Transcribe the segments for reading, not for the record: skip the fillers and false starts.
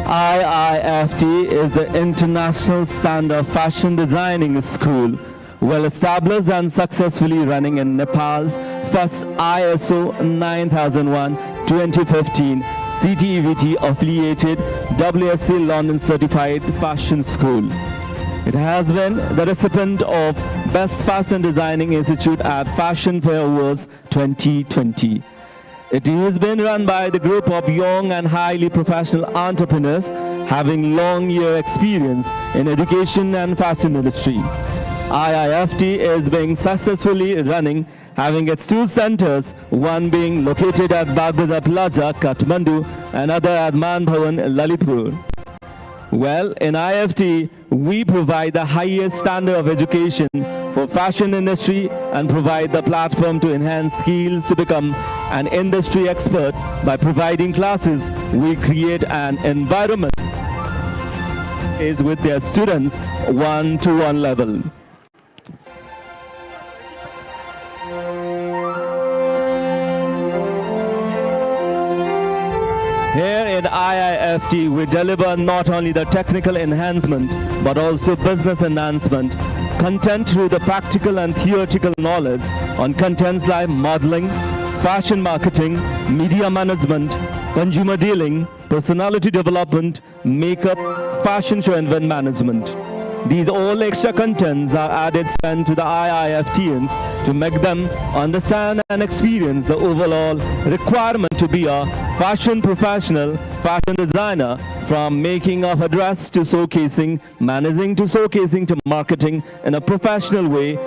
IIFT is the International Standard Fashion Designing School, well established and successfully running in Nepal's first ISO 9001-2015 CTEVT affiliated WSC London Certified Fashion School. It has been the recipient of Best Fashion Designing Institute at Fashion Fair Awards 2020. It has been run by the group of young and highly professional entrepreneurs having long year experience in education and fashion industry. IIFT is being successfully running, having its two centers, one being located at Bagbaza Plaza, Kathmandu, and other at Man Bhavan, Lalitpur. Well, in IIFT, we provide the highest standard of education for fashion industry and provide the platform to enhance skills to become an industry expert. By providing classes, we create an environment is with their students one-to-one level. Here in IIFT, we deliver not only the technical enhancement, but also business enhancement, content through the practical and theoretical knowledge on contents like modeling, fashion marketing, media management, consumer dealing, personality development, makeup, fashion show and event management. These all extra contents are added to the IIFTians to make them understand and experience the overall requirement to be a fashion professional, fashion designer, from making of a dress to showcasing, managing to showcasing to marketing in a professional way.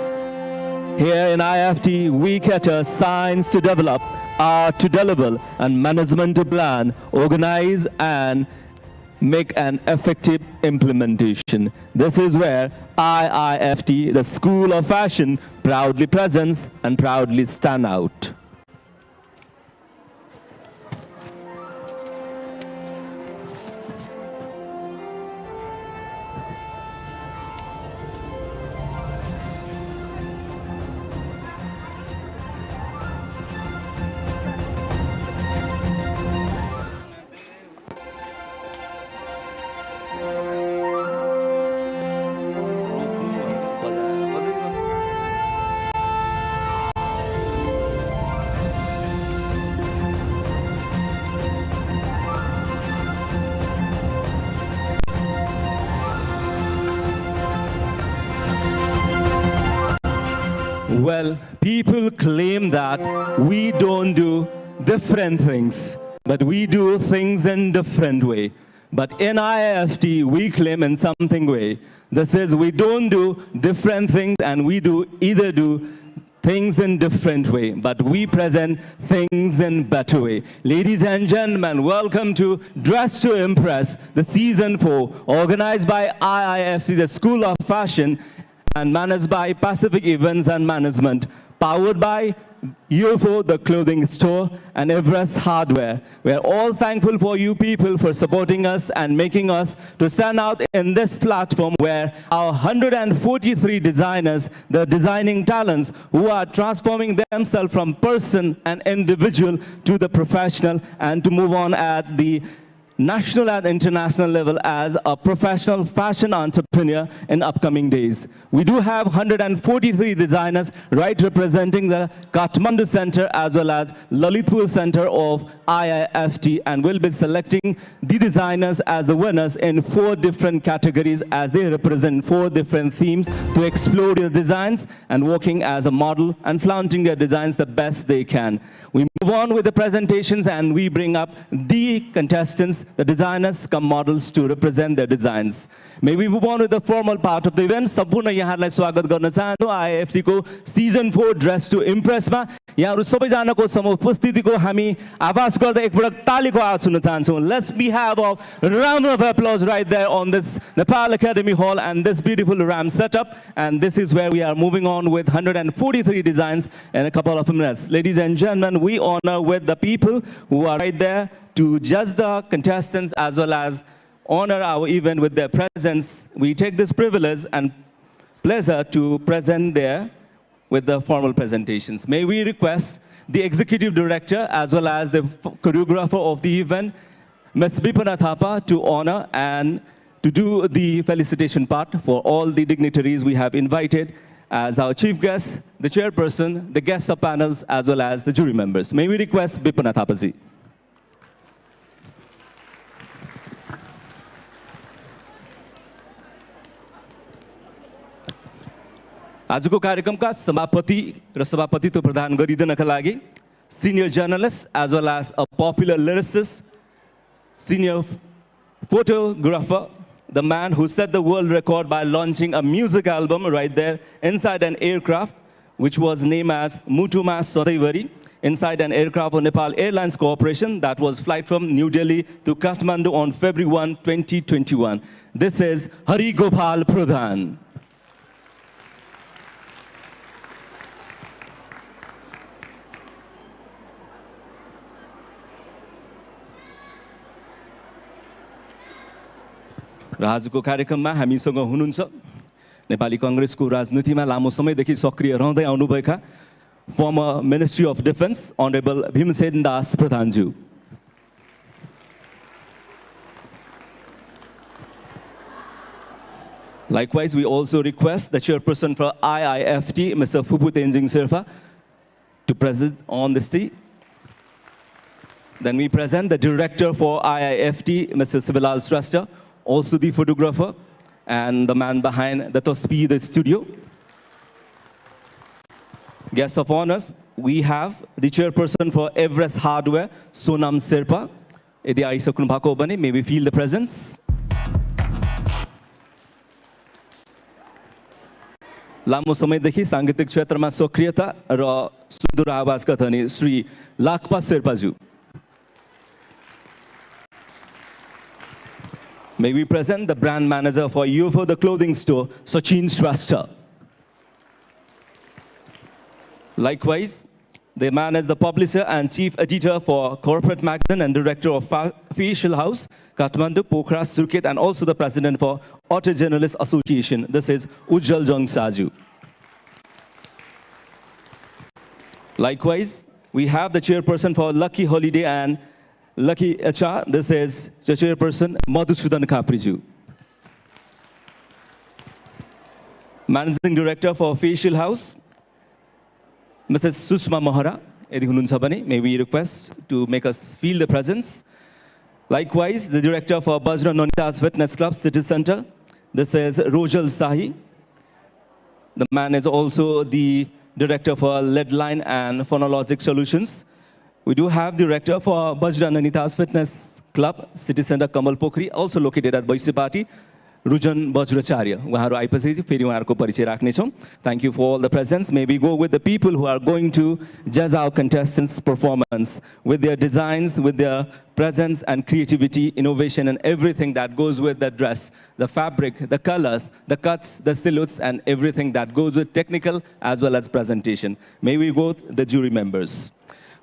Here in IIFT, we cater science to develop, art to deliver, and management to plan, organize, and make an effective implementation. This is where IIFT, the School of Fashion, proudly presents and proudly stand out. Well, people claim that we don't do different things, but we do things in different way. But in IIFT, we claim in something way. This is, we don't do different things and we do either do things in different way, but we present things in better way. Ladies and gentlemen, welcome to Dress to Impress, the season 4, organized by IIFT, the School of Fashion, and managed by Pacific Events and Management, powered by UFO, the clothing store, and Everest Hardware. We are all thankful for you people for supporting us and making us to stand out in this platform where our 143 designers, the designing talents who are transforming themselves from person and individual to the professional and to move on at the national and international level as a professional fashion entrepreneur in upcoming days. We do have 143 designers right representing the Kathmandu Center as well as Lalitpur Center of IIFT, and we'll be selecting the designers as the winners in 4 different categories as they represent 4 different themes to explore their designs and working as a model and flaunting their designs the best they can. We move on with the presentations and we bring up the contestants, the designers come models to represent their designs. May we move on with the formal part of the event. सम्पूर्ण यहाँलाई स्वागत गर्न चाहन्छु IIFT को season 4 dress to impress मा यहाँहरु सबैजनाको उपस्थितिको हामी आभास गर्दै एकपटक तालीको आवाज सुन्न चाहन्छौं. Let's be have a round of applause right there on this Nepal Academy Hall and this beautiful RAM setup, and this is where we are moving on with 143 designs in a couple of minutes. Ladies and gentlemen, we honor with the people who are right there to judge the contestants as well as honor our event with their presence. We take this privilege and pleasure to present there with the formal presentations. May we request the executive director as well as the choreographer of the event, Ms. Bipana Thapa to honor and to do the felicitation part for all the dignitaries we have invited as our chief guest, the chairperson, the guests of panels, as well as the jury members. May we request Bipana Thapa ji. आजको कार्यक्रमका सभापति र सभापतित्व प्रदान गरिदिनका लागि senior journalist as well as a popular lyricist, senior photographer, the man who set the world record by launching a music album right there inside an aircraft, which was named as Mutuma Sadaivari, inside an aircraft of Nepal Airlines Corporation that was flight from New Delhi to Kathmandu on February 1, 2021. This is Hari Gopal Pradhan. र आजको कार्यक्रममा हामीसँग हुनुहुन्छ नेपाली कांग्रेसको राजनीतिमा लामो समयदेखि सक्रिय रहँदै आउनुभएका former Ministry of Defense Honorable Bhimsen Das Pradhanju. Likewise, we also request the chairperson for IIFT, Mr. Fupu Tenzing Sherpa, to present on the stage. Then we present the director for IIFT, Mr. Sivalal Shrestha, also the photographer and the man behind the Tospi, the studio. Guests of honors, we have the chairperson for Everest Hardware, Sonam Sherpa. Yadi aisakunu bhako bhane, may we feel the presence. लामो समयदेखि सांगीतिक क्षेत्रमा सक्रियता र सुदूर आवाजका धनी Shri Lhakpa शेर्पाज्यू. May we present the brand manager for UFO, the clothing store, Sachin Shrestha. Likewise, the man is the publisher and chief editor for Corporate Magazine and director of Facial House, Kathmandu, Pokhara, Surkhet, and also the president for Auto Journalists Association. This is Ujjal Jongsaju. Likewise, we have the chairperson for Lucky Holiday and Lucky HR. This is the chairperson, Madhusudan Kapriju. Managing director for Facial House, Mrs. Sushma Mohara. May we request to make us feel the presence. Likewise, the director for Bajra Nonitas Fitness Club, City Center. This is Rojal Sahi. The man is also the director for Leadline and Phonologic Solutions. We do have director for Bajra Nonitas Fitness Club, City Center, Kamal Pokhri, also located at Baisipati, Rujan Bajracharya. Thank you for all the presence. May we go with the people who are going to judge our contestants' performance with their designs, with their presence and creativity, innovation, and everything that goes with the dress, the fabric, the colors, the cuts, the silhouettes, and everything that goes with technical as well as presentation. May we go with the jury members.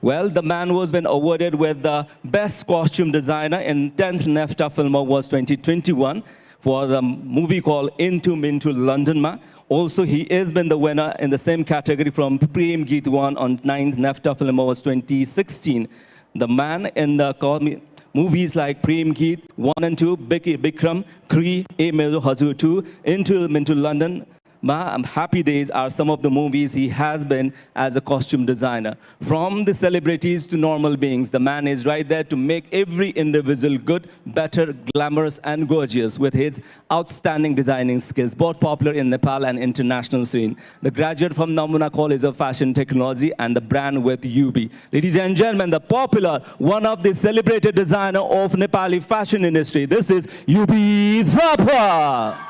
Well, the man was been awarded with the Best Costume Designer in 10th NEFTA Film Awards 2021 for the movie called Into Mintu London Ma. Also, he has been the winner in the same category from Prem Geet 1 on 9th NEFTA Film Awards 2016. The man in the movies like Prem Geet 1 and 2, Bikram, Kree, A Mero Hazur 2, Into Mintu London Ma, Happy Days are some of the movies he has been as a costume designer. From the celebrities to normal beings, the man is right there to make every individual good, better, glamorous, and gorgeous with his outstanding designing skills, both popular in Nepal and international scene. The graduate from Namuna College of Fashion Technology and the brand with UB. Ladies and gentlemen, the popular, one of the celebrated designer of Nepali fashion industry. This is UB Thapa.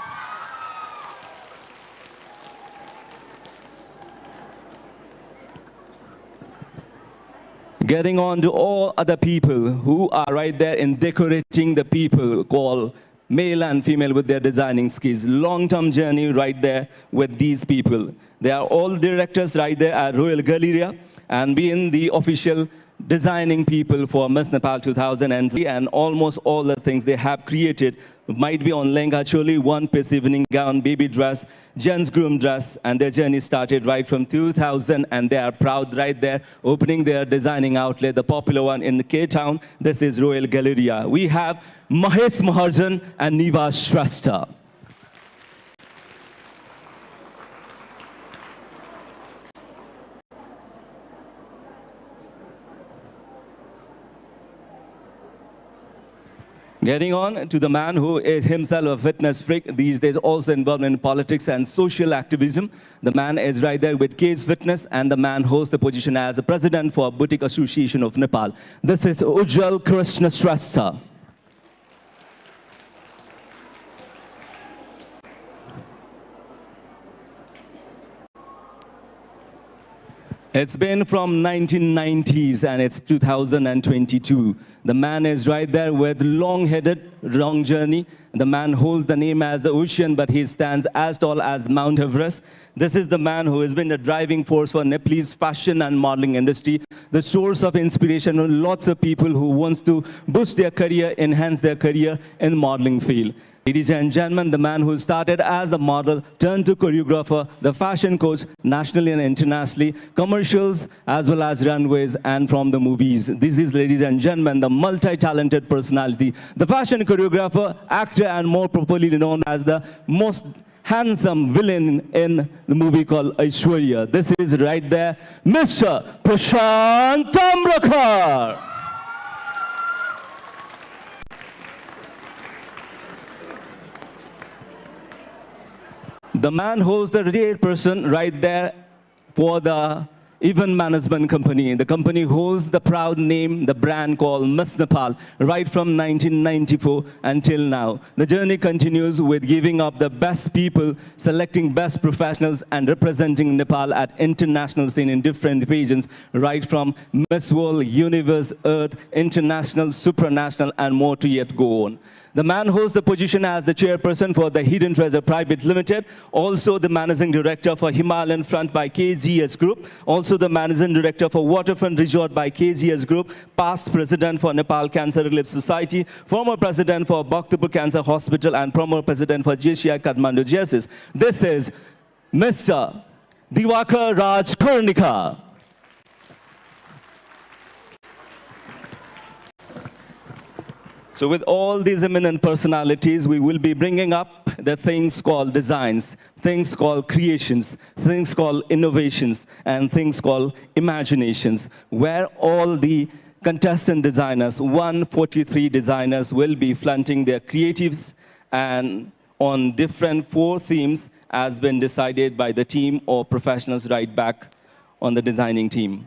Getting on to all other people who are right there in decorating the people called male and female with their designing skills. Long-term journey right there with these people. They are all directors right there at Royal Galleria. and being the official designing people for Miss Nepal 2003, and almost all the things they have created might be on lehenga choli, one-piece evening gown, baby dress, gents groom dress, and their journey started right from 2000, and they are proud right there, opening their designing outlet, the popular one in Cape Town. This is Royal Galleria. We have Mahesh Maharjan and Niva Shrestha. Getting on to the man who is himself a fitness freak, these days also involved in politics and social activism. The man is right there with Cage Fitness, and the man holds the position as the president for Boutique Association of Nepal. This is Ujjwal Krishna Shrestha. It's been from 1990s and it's 2022. The man is right there with long-headed, long journey. The man holds the name as the ocean, but he stands as tall as Mount Everest. This is the man who has been the driving force for Nepalese fashion and modeling industry, the source of inspiration for lots of people who wants to boost their career, enhance their career in modeling field. Ladies and gentlemen, the man who started as the model, turned to choreographer, the fashion coach, nationally and internationally, commercials as well as runways and from the movies. This is, ladies and gentlemen, the multi-talented personality, the fashion choreographer, actor, and more properly known as the most handsome villain in the movie called Aishwarya. This is right there, Mr. Prashant Tambrakar. The man holds the rare person right there for the event management company. The company holds the proud name, the brand called Miss Nepal, right from 1994 until now. The journey continues with giving up the best people, selecting best professionals, and representing Nepal at international scene in different regions, right from Miss World, Universe, Earth, International, Supranational, and more to yet go on. The man holds the position as the chairperson for the Hidden Treasure Private Limited, also the managing director for Himalayan Front by KGS Group, also the managing director for Waterfront Resort by KGS Group, past president for Nepal Cancer Relief Society, former president for Bhaktapur Cancer Hospital, and former president for JCI Kathmandu GSS. This is Mr. Diwakar Raj Kurnika. So with all these eminent personalities, we will be bringing up the things called designs, things called creations, things called innovations, and things called imaginations, where all the contestant designers, 143 designers, will be flaunting their creatives and on different 4 themes as been decided by the team or professionals right back on the designing team.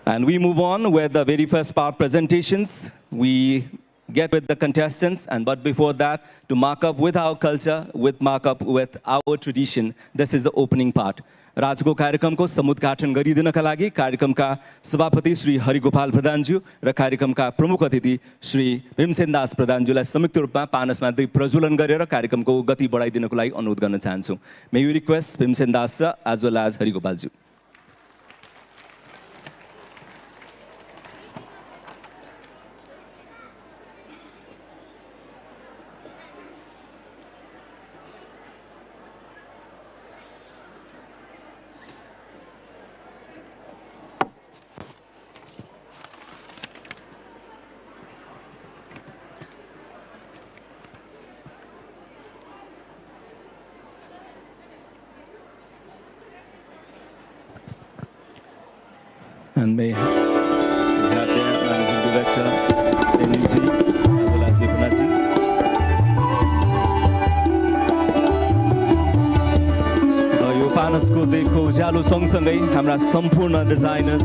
And we move on with the very first part presentations. We get with the contestants, but before that, to mark up with our culture, mark up with our tradition, this is the opening part. राजको कार्यक्रमको समुद्घाटन गरिदिनका लागि कार्यक्रमका सभापति श्री हरिगोपाल प्रधानज्यू र कार्यक्रमका प्रमुख अतिथि श्री भीमसेन दास प्रधानज्यूलाई संयुक्त रूपमा पानसमा दीप प्रज्वलन गरेर कार्यक्रमको गति बढाइदिनको लागि अनुरोध गर्न चाहन्छु. May you request Bhimsen Das as well as Harigopalju. And may we have their managing director, Denilji, as well as Vipanaji. यो पानसको देखो उज्यालो सँगसँगै हाम्रा सम्पूर्ण डिजाइनर्स,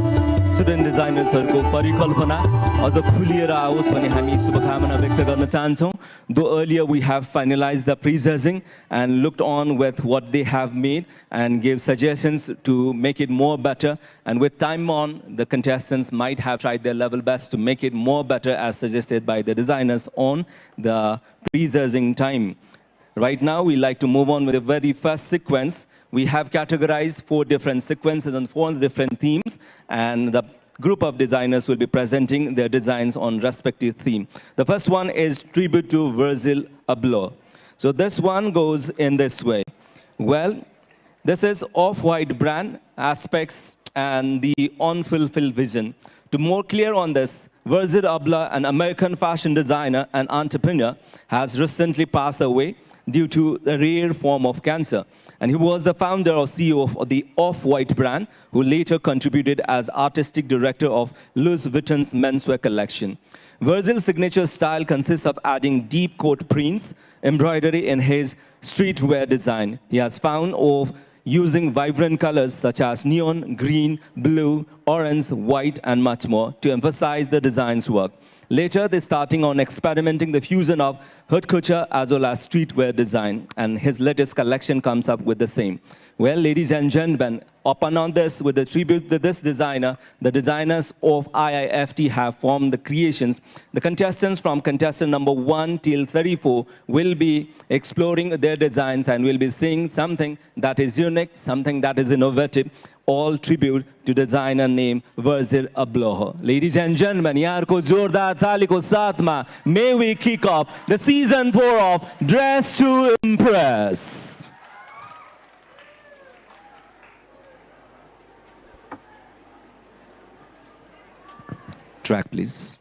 स्टुडेन्ट डिजाइनर्सहरूको परिकल्पना अझ खुलिएर आओस् भन्ने हामी शुभकामना व्यक्त गर्न चाहन्छौँ. Though earlier we have finalized the pre-judging and looked on with what they have made and gave suggestions to make it more better, and with time on, the contestants might have tried their level best to make it more better as suggested by the designers on the pre-judging time. Right now, we like to move on with the very first sequence. We have categorized 4 different sequences and 4 different themes, and the group of designers will be presenting their designs on respective theme. The first one is Tribute to Virgil Abloh. So this one goes in this way. Well, this is Off-White brand aspects and the unfulfilled vision. To more clear on this, Virgil Abloh, an American fashion designer and entrepreneur, has recently passed away due to a rare form of cancer. And he was the founder or CEO of the Off-White brand, who later contributed as artistic director of Louis Vuitton's menswear collection. Virgil's signature style consists of adding deep coat prints, embroidery in his streetwear design. He has found of using vibrant colors such as neon, green, blue, orange, white, and much more to emphasize the design's work. Later, they're starting on experimenting the fusion of haute couture as well as streetwear design, and his latest collection comes up with the same. Well, ladies and gentlemen, upon on this, with the tribute to this designer, the designers of IIFT have formed the creations. The contestants from contestant number 1 till 34 will be exploring their designs and will be seeing something that is unique, something that is innovative, all tribute to designer named Virgil Abloh. Ladies and gentlemen, yaar ko zordar thali ko saath mein, may we kick off the season 4 of Dress to Impress. Track, please.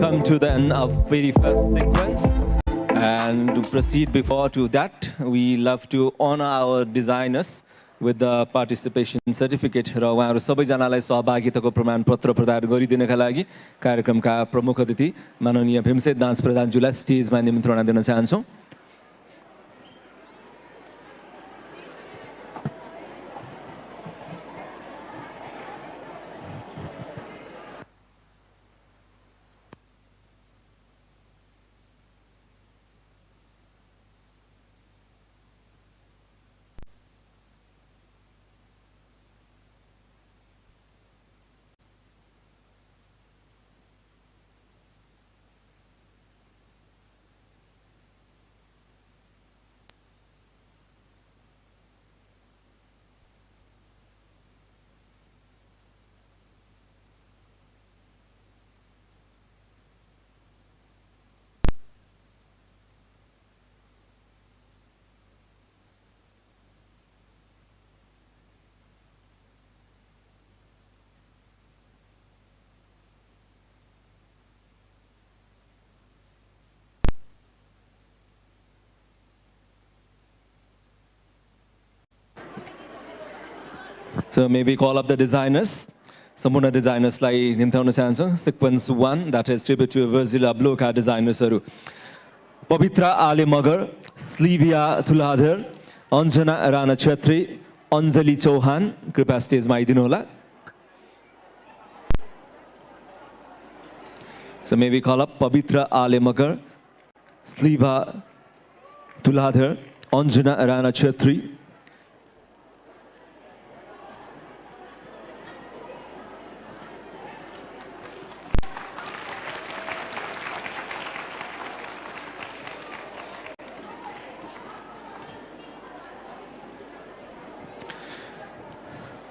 come to the end of very first sequence. And to proceed before to that, we love to honor our designers with the participation certificate. र उहाँहरू सबैजनालाई सहभागिताको प्रमाणपत्र प्रदान गरिदिनका लागि कार्यक्रमका प्रमुख अतिथि माननीय भीमसेन दास प्रधानज्यूलाई स्टेजमा निमन्त्रणा दिन चाहन्छौँ। So maybe call up the designers. Samuna designers like Nintendo Samsung. Sequence 1, that is tribute to Virgil Abloh designers. Pavitra Ali Magar, Slivia Thuladhar, Anjana Rana Chetri, Anjali Chauhan, कृपया stage मा आइदिनु होला. So maybe call up Pavitra Ali Magar, Slivia Thuladhar, Anjana Rana Chetri.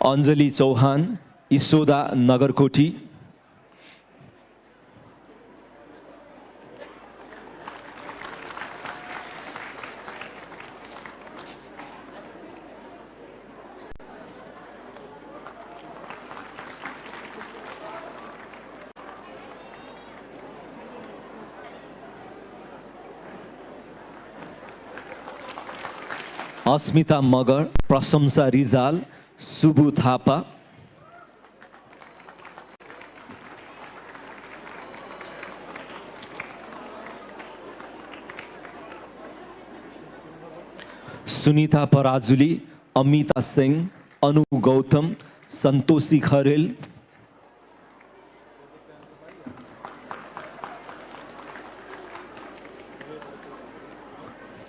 Anjali Chauhan, Isoda Nagarkoti. Asmita Magar, Prasamsa Rizal, Subhu Thapa. Sunita Parajuli, Amita Singh, Anu Gautam, Santoshi Kharel.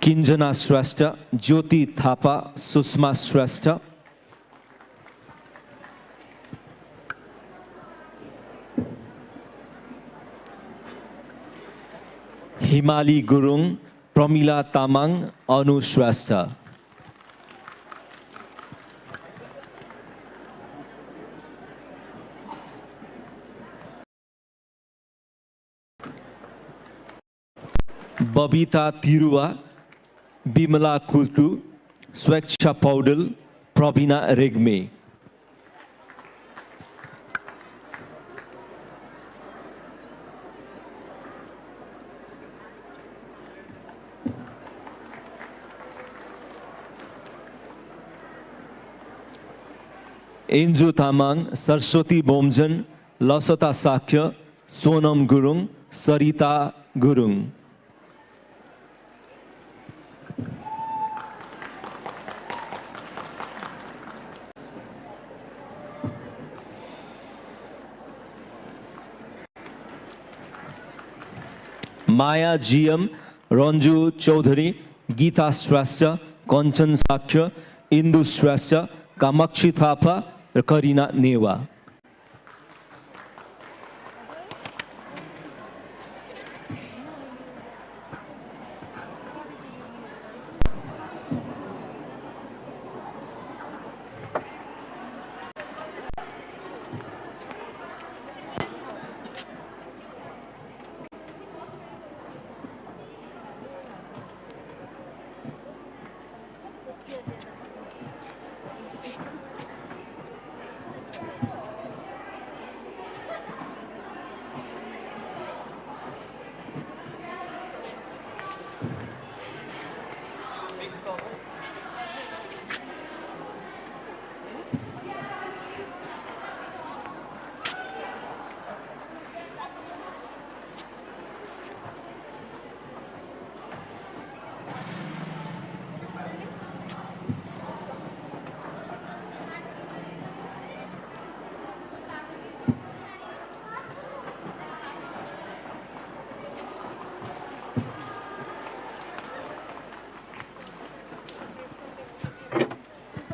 Kinjana Shrestha, Jyoti Thapa, Susma Shrestha. Himali Gurung, Pramila Tamang, Anu Shrestha. Babita Tirua, Bimala Kultu, Sweksha Paudel, Prabina Regme. Enju Tamang, Saraswati Bomjan, Lasata Sakya, Sonam Gurung, Sarita Gurung. Maya GM, Ranju Chaudhary, Geeta Shrestha, Kanchan Sakya, Indu Shrestha, Kamakshi Thapa, Karina Newa.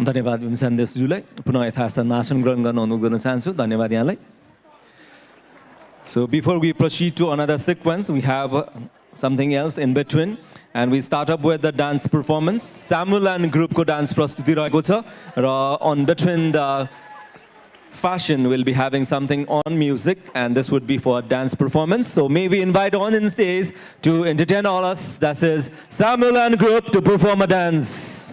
धन्यवाद भीमसेन देशजुलाई पुनः यथास्थानमा आसन ग्रहण गर्न अनुरोध गर्न चाहन्छु धन्यवाद यहाँलाई So before we proceed to another sequence we have something else in between and we start up with the dance performance Samuel and group ko dance प्रस्तुति रहेको छ र on between the fashion will be having something on music and this would be for a dance performance so may we invite on in stage to entertain all us that is Samuel and group to perform a dance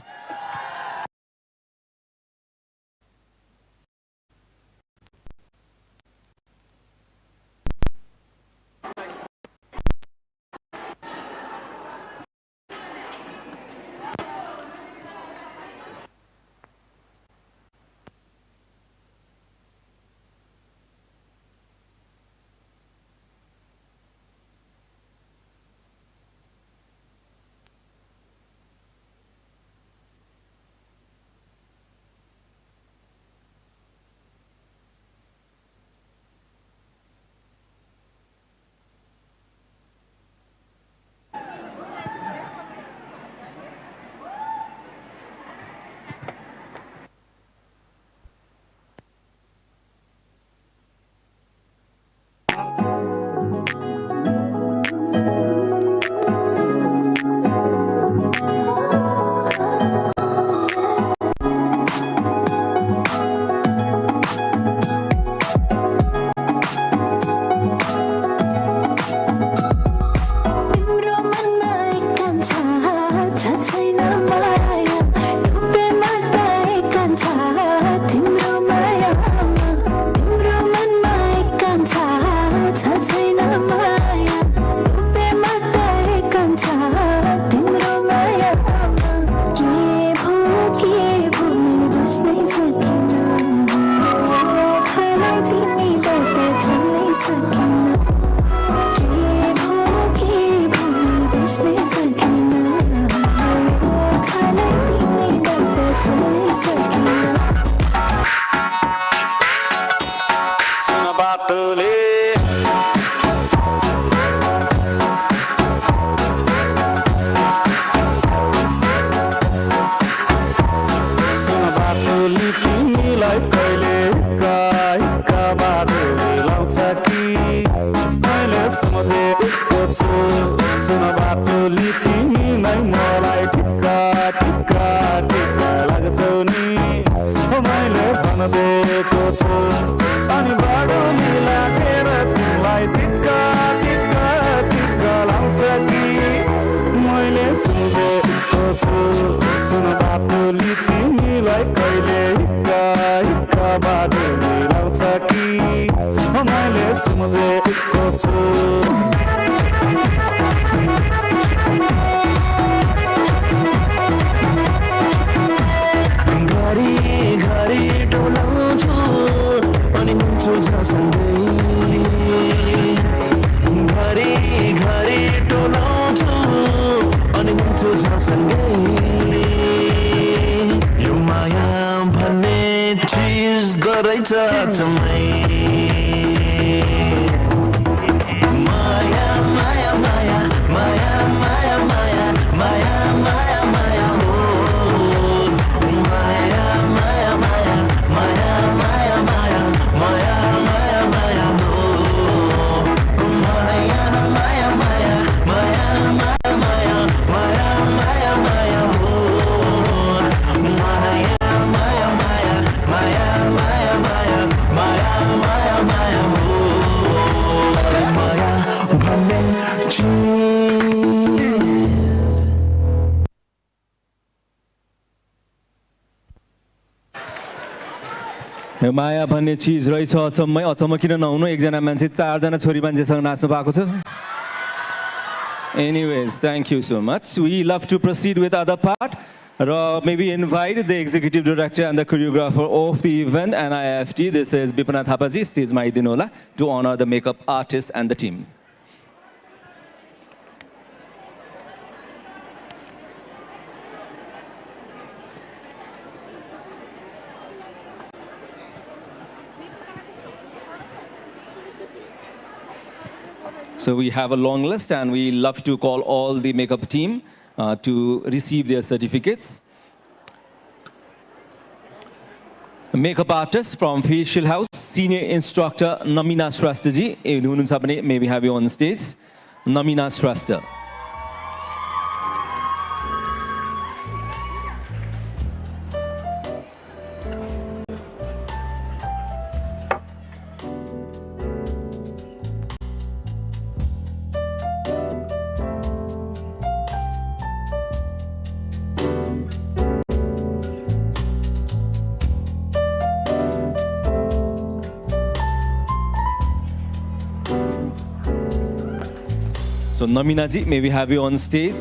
माया भन्ने चीज रहेछ अचम्म किन नहुनु एकजना मान्छे चारजना छोरी मान्छेसँग नाच्नु पाएको छ Anyways, thank you so much. We love to proceed with other part. Maybe invite the executive director and the choreographer of the event, NIFT. This is Bipana Thapaji, stage Maidinola, to honor the makeup artist and the team. So we have a long list and we love to call all the makeup team to receive their certificates. Makeup artist from Facial House, senior instructor Namina Shrestha ji. May we have you on stage, Namina Shrestha. So Namina ji, may we have you on stage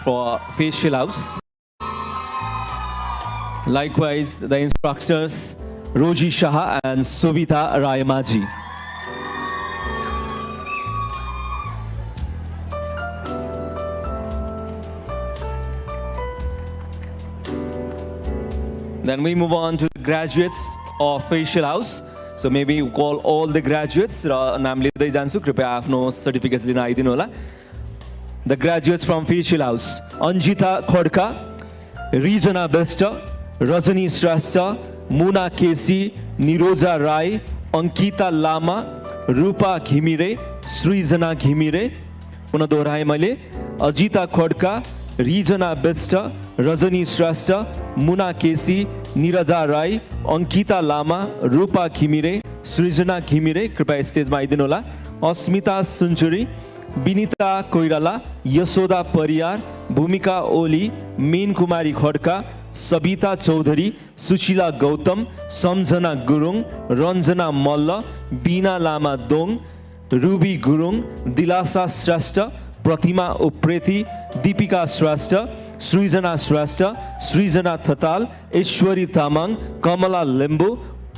for Facial House. Likewise, the instructors Roji Shah and Sovita Rayamaji. Then we move on to the graduates of Facial House. So maybe you call all the graduates. नाम लिँदै जान्छु, कृपया आफ्नो certificates लिन आइदिनु होला. The graduates from Facial House: Anjita Khodka, Rijana Besta, Rajani Shrestha, Muna Kesi, Niroja Rai, Ankita Lama, Rupa Ghimire, Srijana Ghimire. पुनः दोहोऱ्याएँ मैले. Ajita Khadka, Rijna best, Rajni श्रेष्ठ, मुना केसी, निरजा राई, अंकिता लामा, रूपा घिमिरे, सृजना घिमिरे कृपया स्टेजमा आइदिनु होला. अस्मिता सुन्चुरी, विनिता कोइराला, यशोदा परियार, भूमिका ओली, मीन कुमारी खड्का, सबिता चौधरी, सुशीला गौतम, सम्झना गुरुङ, रञ्जना मल्ल, बीना लामा दोङ, रुबी गुरुङ, दिलासा श्रेष्ठ, प्रतिमा उप्रेती, दीपिका श्रेष्ठ, सृजना श्रेष्ठ, सृजना थताल, ईश्वरी तामाङ, कमला लिम्बू,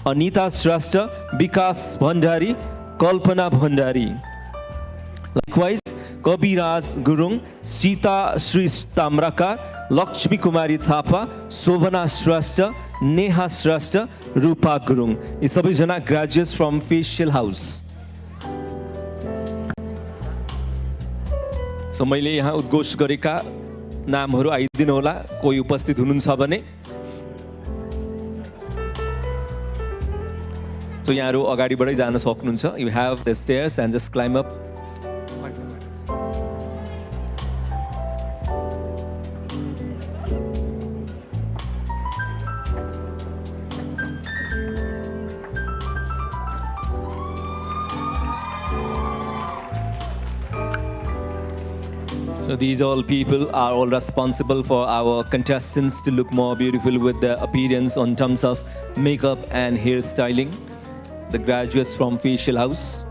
अनिता श्रेष्ठ, विकास भण्डारी, कल्पना भण्डारी. Likewise, कविराज गुरुङ, सीता श्री ताम्राकार, लक्ष्मी कुमारी थापा, शोभना श्रेष्ठ, नेहा श्रेष्ठ, रूपा गुरुङ. यी सबैजना ग्रेजुएट्स फ्रम फेसियल हाउस. सो मैले यहाँ उद्घोष गरेका नामहरू आइदिनु होला कोही उपस्थित हुनुहुन्छ भने. सो यहाँहरू अगाडिबाटै जान सक्नुहुन्छ. You have the stairs and just climb up. So these all people are all responsible for our contestants to look more beautiful with their appearance on terms of makeup and hairstyling. The graduates from Facial House.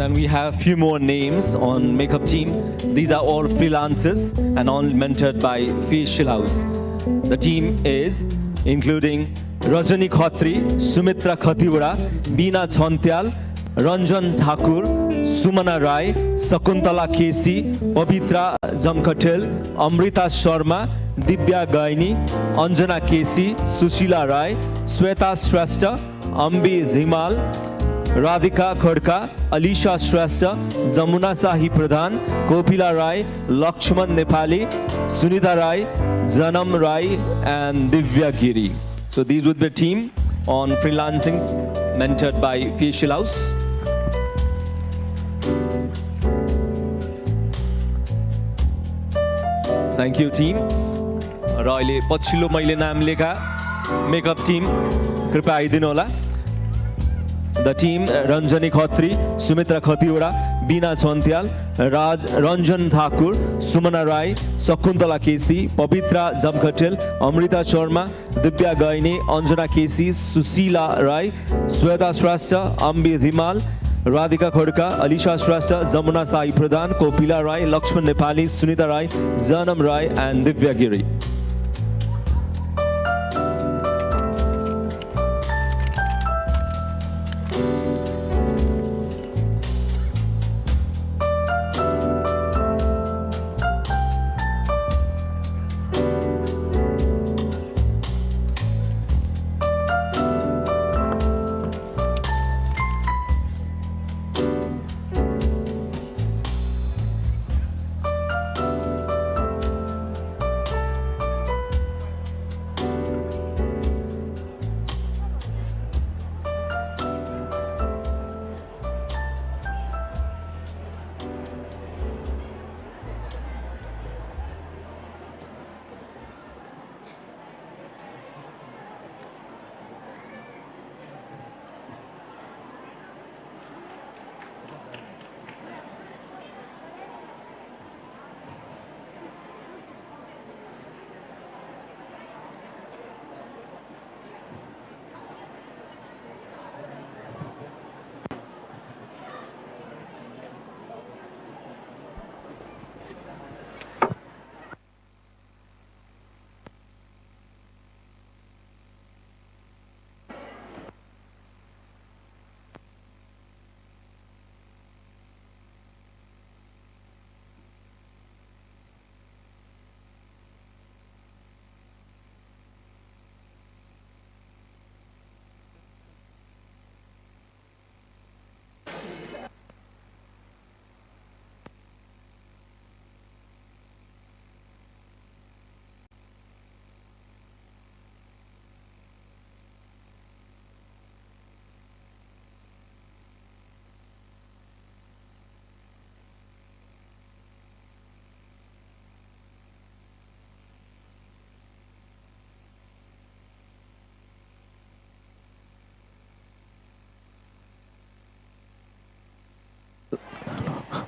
Then we have a few more names on makeup team. These are all freelancers and all mentored by Facial House. The team is including Rajani Khatri, Sumitra Khatiwada, Beena Chhantyal, Ranjan Thakur, Sumana Rai, Sakuntala Kesi, Pavitra Jamkatel, Amrita Sharma, Divya Gaini, Anjana Kesi, Sushila Rai, Sweta Shrestha, Ambi Dhimal, Radhika Khadka, Alisha Shrestha, Jamuna Sahi Pradhan, Kopila Rai, Lakshman Nepali, Sunita Rai, Janam Rai, and Divya Giri. So these would be a team on freelancing mentored by Facial House. Thank you team. र अहिले पछिल्लो मैले नाम लेखा makeup Tim कृपया आइदिनु होला. The team Ranjani Khatri, Sumitra Khatiwada, Beena Chontial, Ranjan Thakur, Sumana Rai, Sakuntala Kesi, Pavitra Jamkatel, Amrita Sharma, Divya Gaini, Anjana Kesi, Susila Rai, Sweta Shrestha, Ambi Dhimal, Radhika Khadka, Alisha Shrestha, Jamuna Sai Pradhan, Kopila Rai, Lakshman Nepali, Sunita Rai, Janam Rai, and Divya Giri.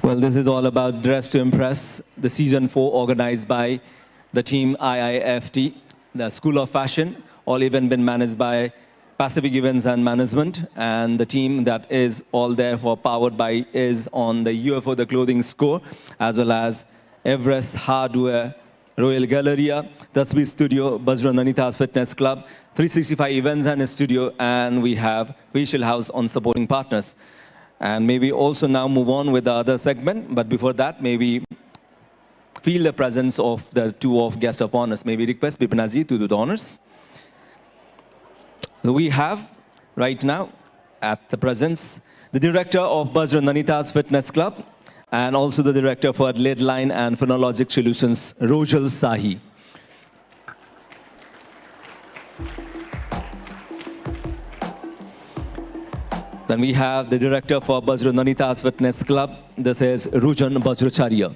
Well, this is all about Dress to Impress, the season 4 organized by the team IIFT, the School of Fashion, all event been managed by Pacific Events and Management, and the team that is all there for powered by is on the UFO, the clothing store, as well as Everest Hardware, Royal Galleria, Tasbih Studio, Bajra Nanita's Fitness Club, 365 Events and Studio, and we have Facial House on supporting partners. And maybe also now move on with the other segment. But before that, maybe feel the presence of the two of guest of honors. Maybe request Bipinaji to do the honors. We have right now at the presence the director of Bajra Nanita's Fitness Club and also the director for Lead Line and Phonologic Solutions, Rojal Sahi. Then we have the director for Bajra Nanita's Fitness Club. This is Rujan Bajracharya.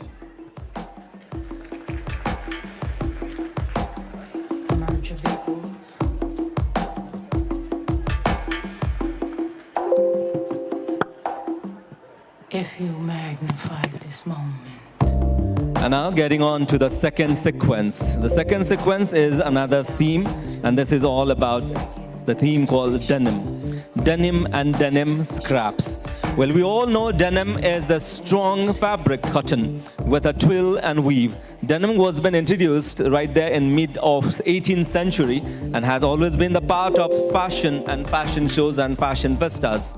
If you magnify this moment. And now getting on to the second sequence. The second sequence is another theme, and this is all about the theme called denim. Denim and denim scraps. Well, we all know denim is the strong fabric cotton with a twill and weave. Denim was been introduced right there in mid of 18th century and has always been the part of fashion and fashion shows and fashion festas.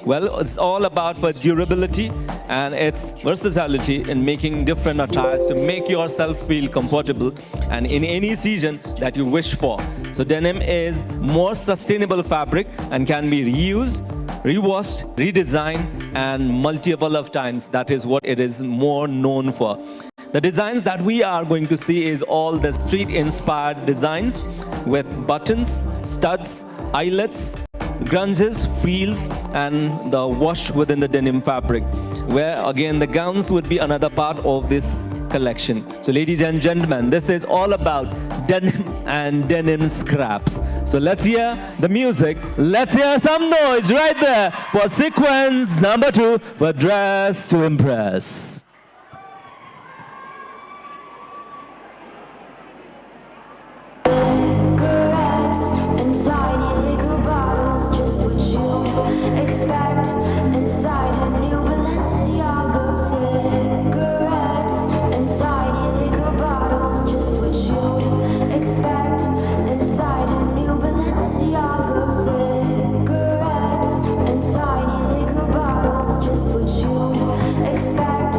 Well, it's all about for durability and its versatility in making different attires to make yourself feel comfortable and in any season that you wish for. So denim is more sustainable fabric and can be reused, rewashed, redesigned, and multiple of times. That is what it is more known for. The designs that we are going to see is all the street-inspired designs with buttons, studs, eyelets, grunges, frills, and the wash within the denim fabric, where again the gowns would be another part of this collection. So ladies and gentlemen, this is all about denim and denim scraps. So let's hear the music. Let's hear some noise right there for sequence number 2 for Dress to Impress. Cigarettes and tiny liquor bottles, just what you'd expect inside a new Balenciaga. Cigarettes and tiny liquor bottles, just what you'd expect inside a new Balenciaga. Cigarettes and tiny liquor bottles, just what you'd expect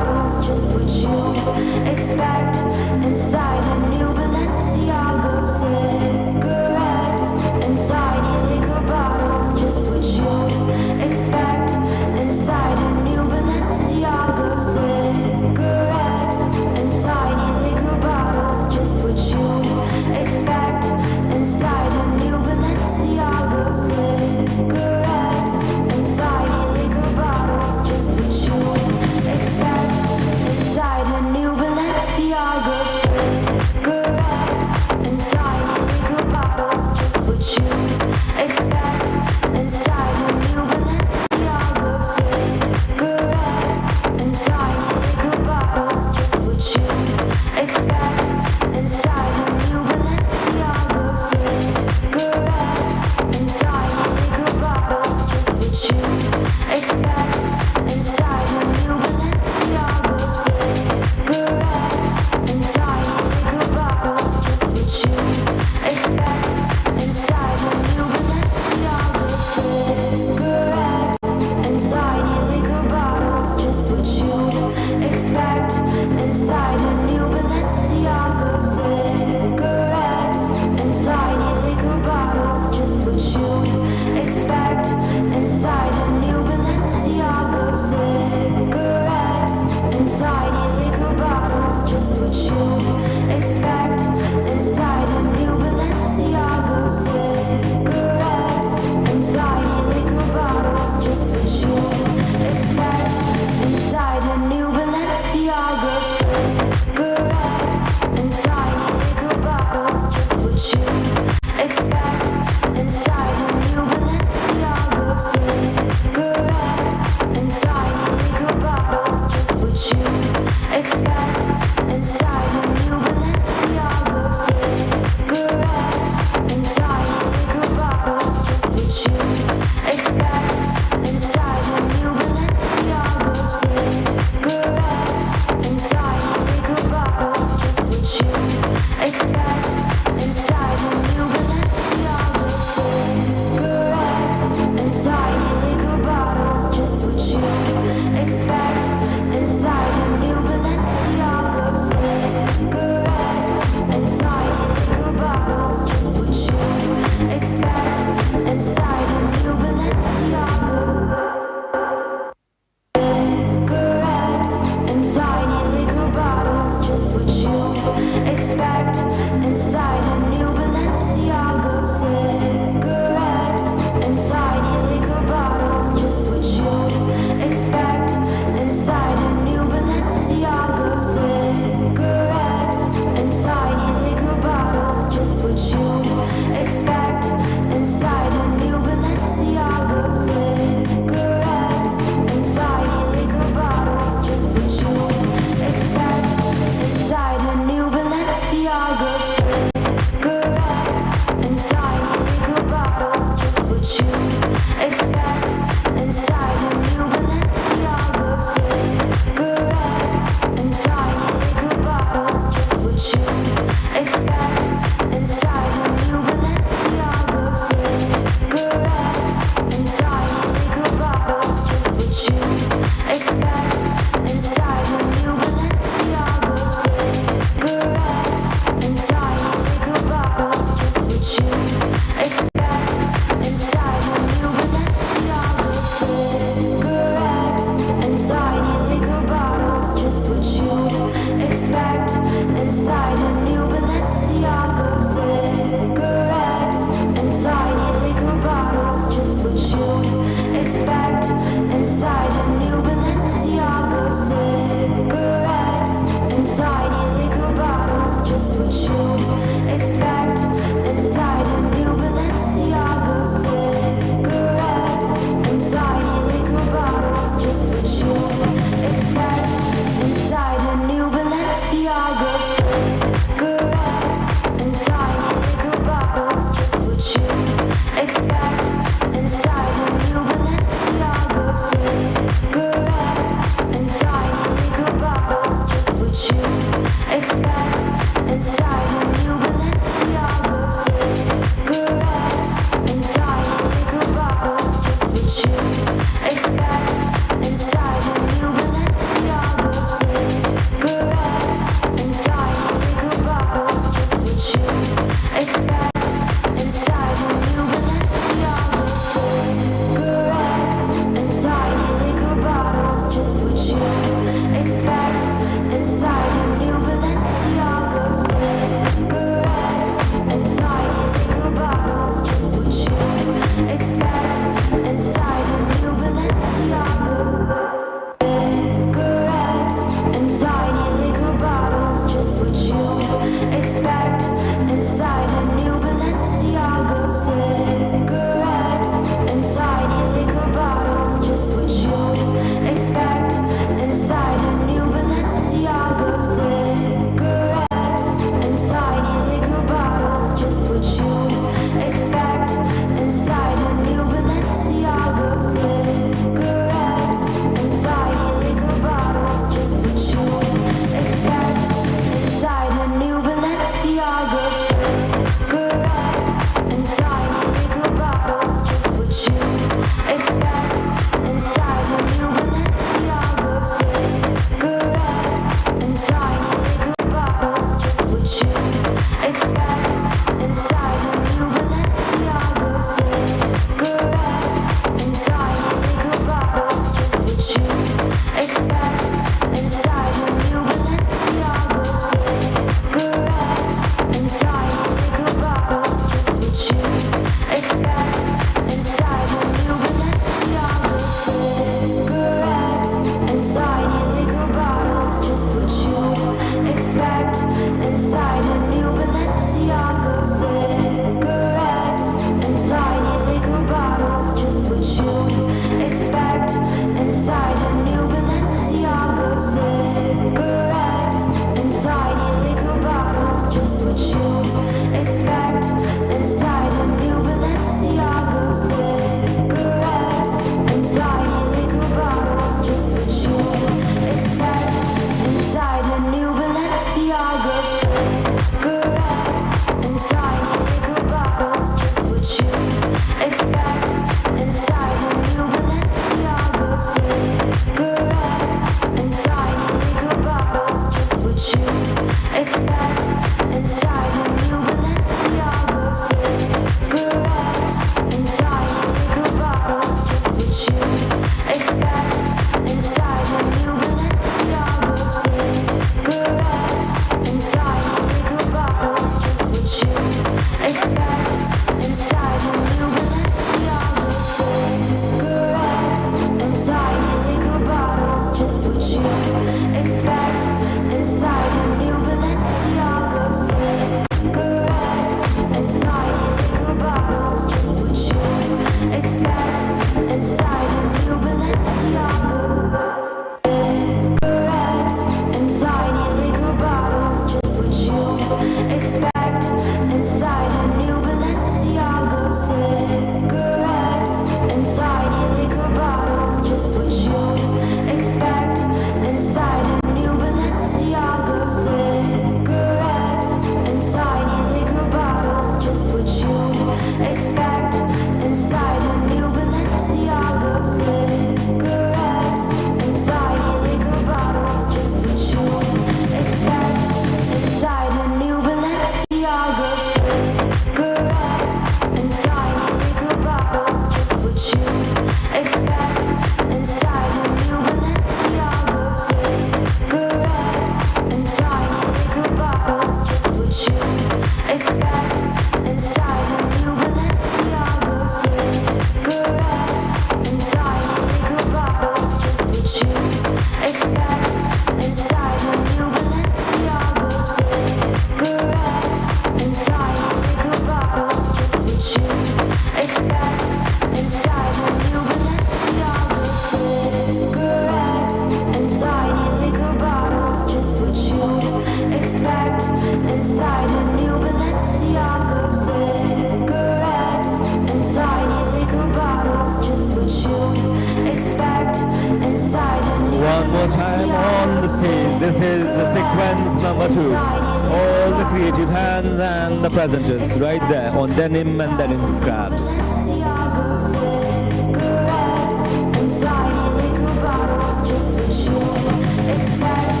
This is the sequence number 2. All the creative hands and the presenters right there on denim and denim scraps. Balenciaga cigarettes and tiny liquor bottles, just what you'd expect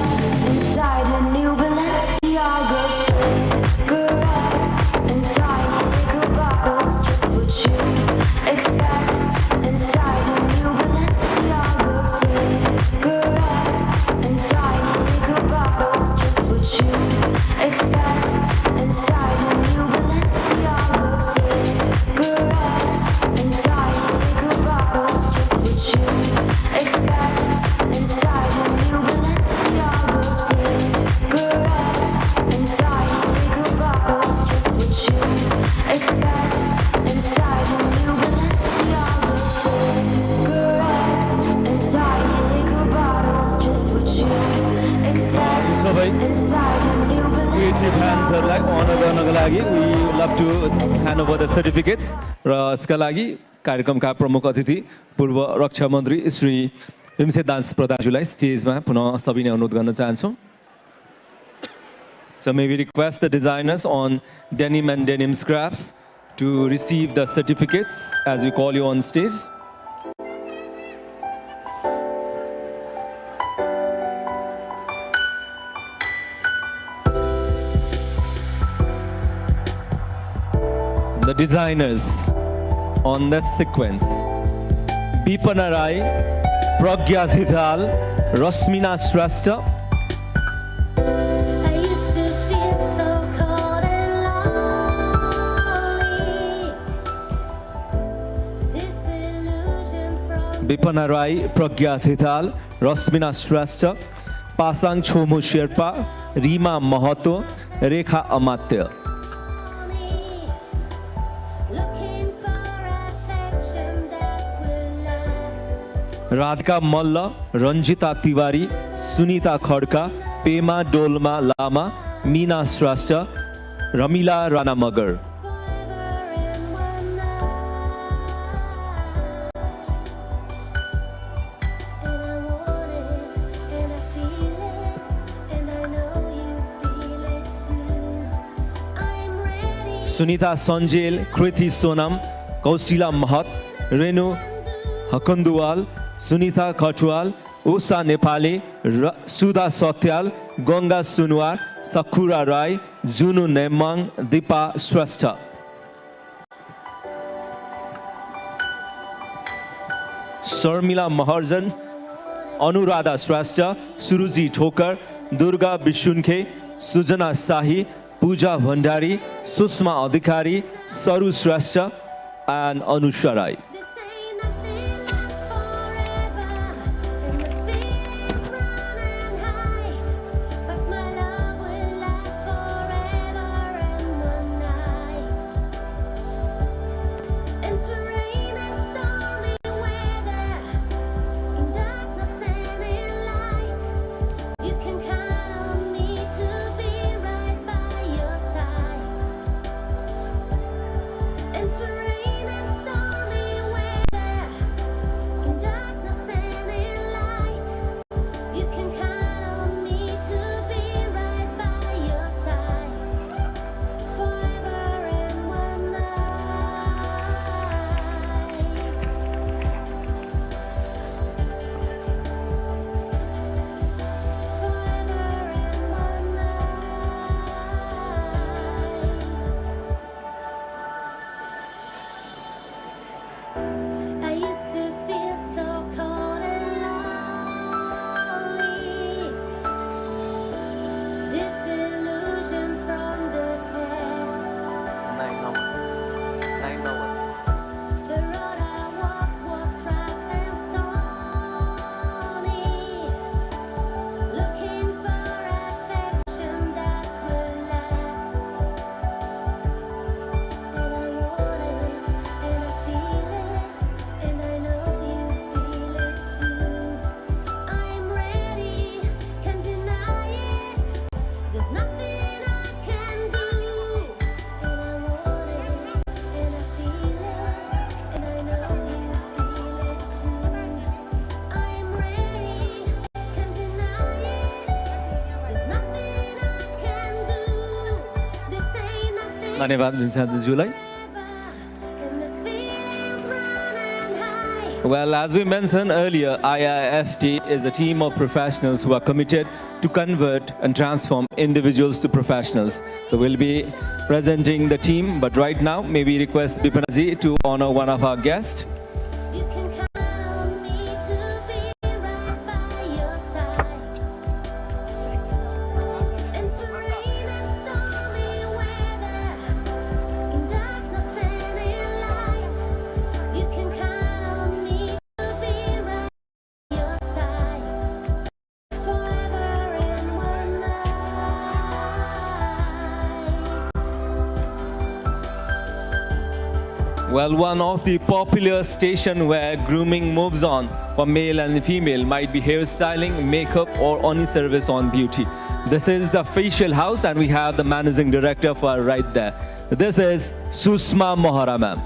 inside a new Balenciaga cigarettes and tiny liquor bottles, just what you'd expect inside a new Balenciaga cigarettes and tiny liquor bottles, just what you'd expect inside a new Balenciaga cigarettes and tiny liquor bottles, just what you'd expect inside a new Balenciaga cigarettes and tiny liquor bottles, just what you'd expect inside a new Balenciaga cigarettes and tiny liquor bottles, just what you'd expect सबै inside a new creative handsहरूलाई honor गर्नको लागि we love to hand over the certificates र यसका लागि कार्यक्रमका प्रमुख अतिथि पूर्व रक्षा मन्त्री श्री भीमसेन दास प्रधानज्यूलाई स्टेजमा पुनः सविनय अनुरोध गर्न चाहन्छौँ. So may we request the designers on denim and denim scraps to receive the certificates as we call you on stage. The designers on the sequence: Bipana Rai, Pragya Dhidal, Rosmina Shrestha. I used to feel so cold and lonely. Disillusion from Bipana Rai, Pragya Dhidal, Rosmina Shrestha, Pasang Chomu Sherpa, Rima Mahato, Rekha Amatya. me. Looking for affection that will last. Radhika Malla, Ranjita Tiwari, Sunita Khadka, Pema Dolma Lama, Meena Shrestha, Ramila Rana Magar. Forever in one night. And I want it, and I feel it, and I know you feel it too. I'm ready. Sunita Sanjel, Kriti Sonam, Kausila Mahat, Renu Hakanduwal, Sunita Khatwal, Usha Nepali, Sudha Satyal, Ganga Sunwar, Sakura Rai, Junu Nemang, Deepa Shrestha. Sharmila Maharjan, Anuradha Shrestha, Suruji Thokar, Durga Bishunkhe, Sujana Sahi, Pooja Bhandari, Susma Adhikari, Saru Shrestha, and Anusha Rai. They say nothing lasts forever, and the feelings run and hide. But my love will last forever and one night. Entering a stormy weather, in darkness and in light, you can count on me to be right by your side. Entering a stormy धन्यवाद Vincent दाजुलाई and the feelings running high. Well, as we mentioned earlier, IIFT is a team of professionals who are committed to convert and transform individuals to professionals. So we'll be presenting the team, but right now, may we request Bipanaji to honor one of our guests. You can count on me to be right by your side. Entering a stormy weather, in darkness and in light. You can count on me to be right by your side. Forever in one night. Well, one of the popular station where grooming moves on for male and female might be hairstyling, makeup, or any service on beauty. This is the Facial House, and we have the managing director for right there. This is Susma Mohara, ma'am.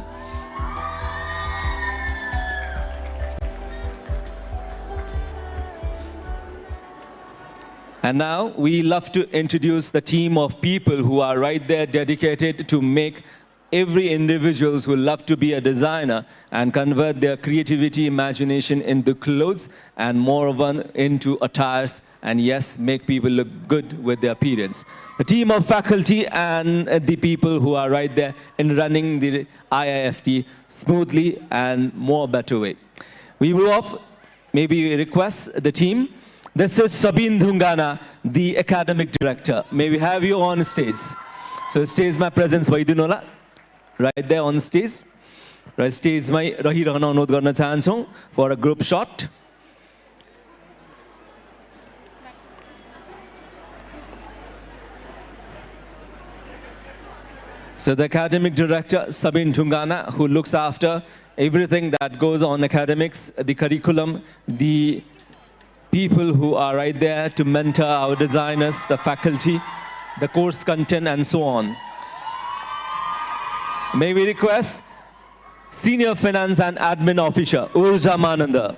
And now we love to introduce the team of people who are right there dedicated to make every individuals who love to be a designer and convert their creativity, imagination into clothes and more of one into attires, and yes, make people look good with their appearance. The team of faculty and the people who are right there in running the IIFT smoothly and more better way. We will maybe request the team. This is Sabine Dhungana, the academic director. May we have you on stage? So stage my presence vaidinola. Right there on stage. Right stage my rahirahन अनुरोध गर्न चाहन्छौं for a group shot. So the academic director Sabine Dhungana, who looks after everything that goes on academics, the curriculum, the people who are right there to mentor our designers, the faculty, the course content, and so on. May we request Senior Finance and Admin Officer Urja Mananda.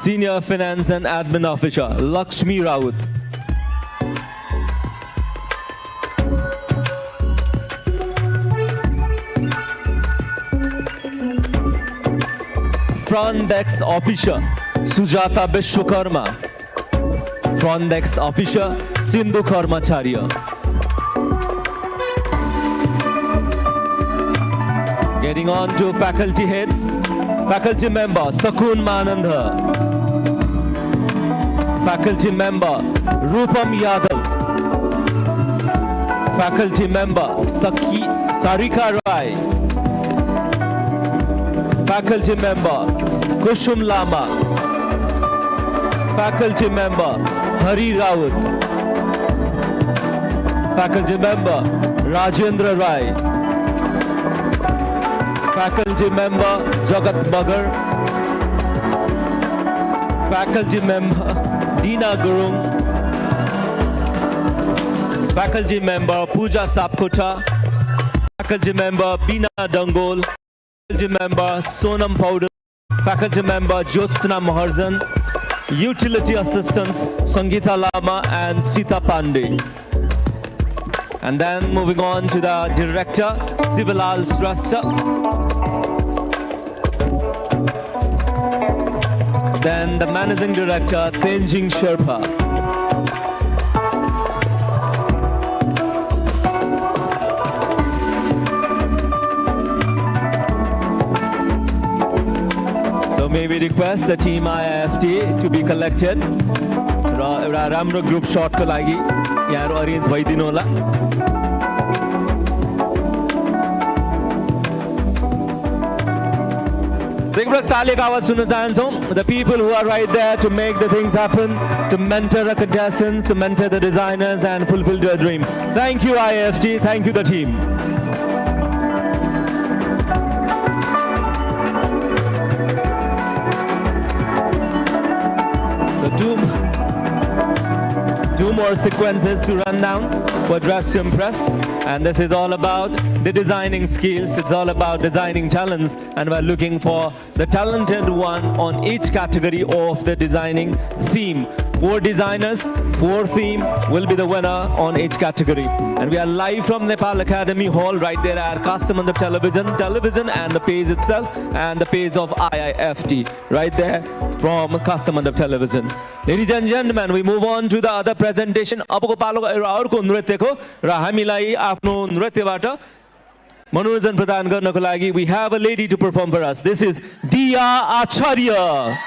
Senior Finance and Admin Officer Lakshmi Raut. Front Desk Officer Sujata Vishwakarma. Front Desk Officer Sindhu Karmacharya. Getting on to faculty heads. Faculty member Sakun Manandha. Faculty member Rupam Yadav. Faculty member Sarika Rai. Faculty member Kushum Lama. Faculty member Hari Raut. Faculty member Rajendra Rai. Faculty member Jagat Bagar. Faculty member Dina Gurung. Faculty member Pooja Sapkota. Faculty member Bina Dangol. Faculty member Sonam Powder. Faculty member Jyotsna Maharzan. Utility assistants Sangeeta Lama and Sita Pandey. And then moving on to the director Sivalal Srastha. Then the managing director Tenjing Sherpa. So may we request the team IIFT to be collected. Ramro group shot ko lagi yaharo arrange bhaidinu hola. The people who are right there to make the things happen, to mentor the contestants, to mentor the designers and fulfill their dream. Thank you IIFT, thank you the team. So 2 more sequences to run down for Dress to Impress. And this is all about the designing skills. It's all about designing talents. And we're looking for the talented one on each category of the designing theme. 4 designers, 4 theme will be the winner on each category. And we are live from Nepal Academy Hall right there at Customer Television and the page itself and the page of IIFT right there from Customer Television. Ladies and gentlemen, we move on to the other presentation. अबको पालो अर्को नृत्यको र हामीलाई आफ्नो नृत्यबाट मनोरञ्जन प्रदान गर्नको लागि we have a lady to perform for us. This is Diya Acharya.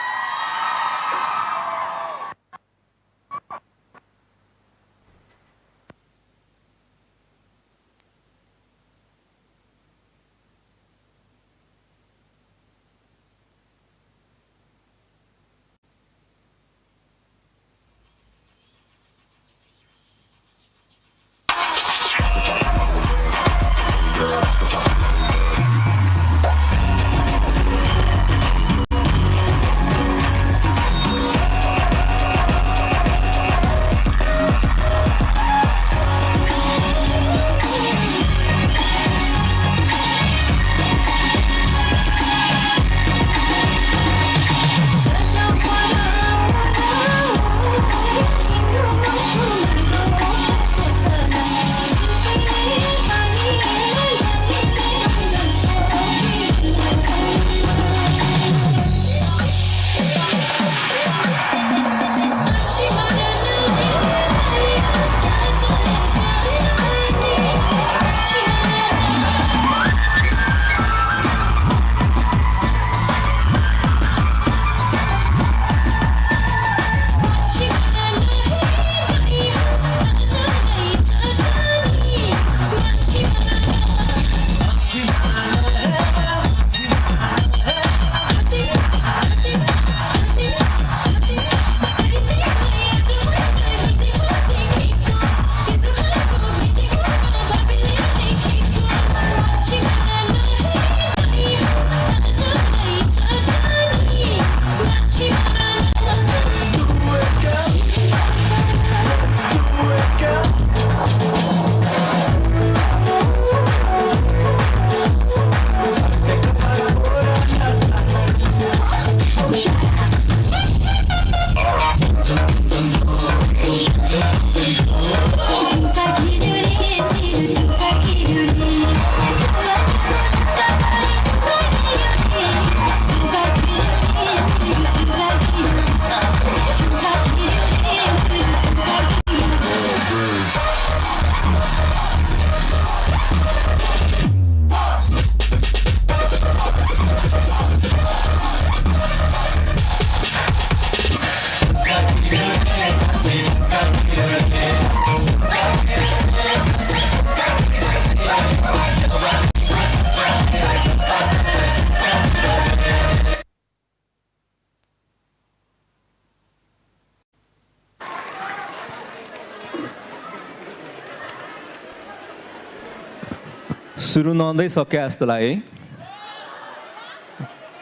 सुरु नहुँदै सक्यो जस्तो लाग्यो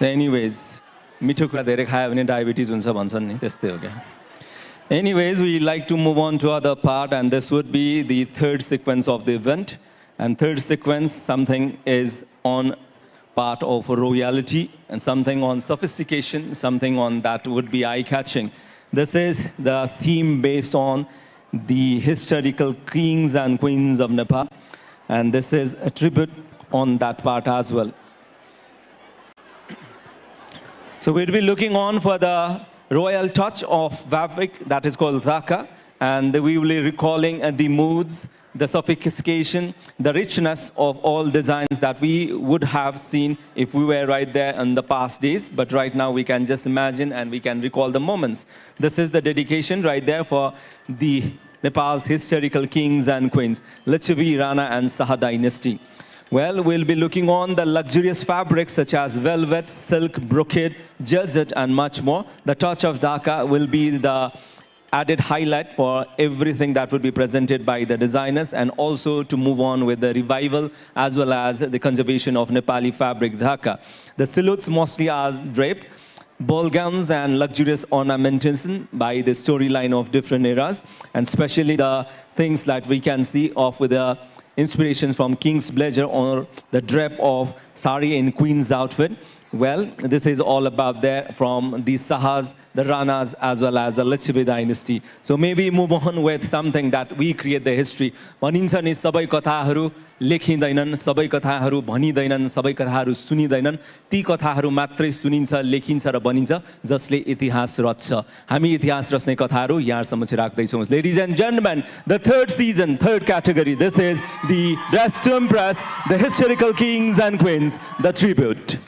है एनिवेज मिठो कुरा धेरै खायो भने डायबिटिज हुन्छ भन्छन् नि त्यस्तै हो क्या Anyways, we like to move on to other part, and this would be the third sequence of the event. And third sequence, something is on part of royalty, and something on sophistication, something on that would be eye-catching. This is the theme based on the historical kings and queens of Nepal, and this is a tribute on that part as well. So we'll be looking on for the royal touch of fabric that is called dhaka, and we will be recalling the moods, the sophistication, the richness of all designs that we would have seen if we were right there in the past days. But right now we can just imagine and we can recall the moments. This is the dedication right there for the Nepal's historical kings and queens, Lichavi, Rana and Saha dynasty. Well, we'll be looking on the luxurious fabrics such as velvet, silk, brocade, georgette, and much more. The touch of Dhaka will be the added highlight for everything that would be presented by the designers, and also to move on with the revival as well as the conservation of Nepali fabric Dhaka. The silhouettes mostly are draped ball gowns and luxurious ornamentation by the storyline of different eras, and especially the things that we can see of with the inspirations from King's Bleasure or the drape of sari in Queen's outfit. Well, this is all about there from the Sahas, the Ranas, as well as the Lichvi dynasty. So maybe move on with something that we create the history. भनिन्छ नि सबै कथाहरू लेखिँदैनन्, सबै कथाहरू भनिँदैनन्, सबै कथाहरू सुनिँदैनन्, ती कथाहरू मात्रै सुनिन्छ, लेखिन्छ र बनिन्छ जसले इतिहास रच्छ. हामी इतिहास रच्ने कथाहरू यहाँ समक्ष राख्दैछौँ. Ladies and gentlemen, the third season, third category, this is the Dress to Impress, the historical kings and queens, the tribute.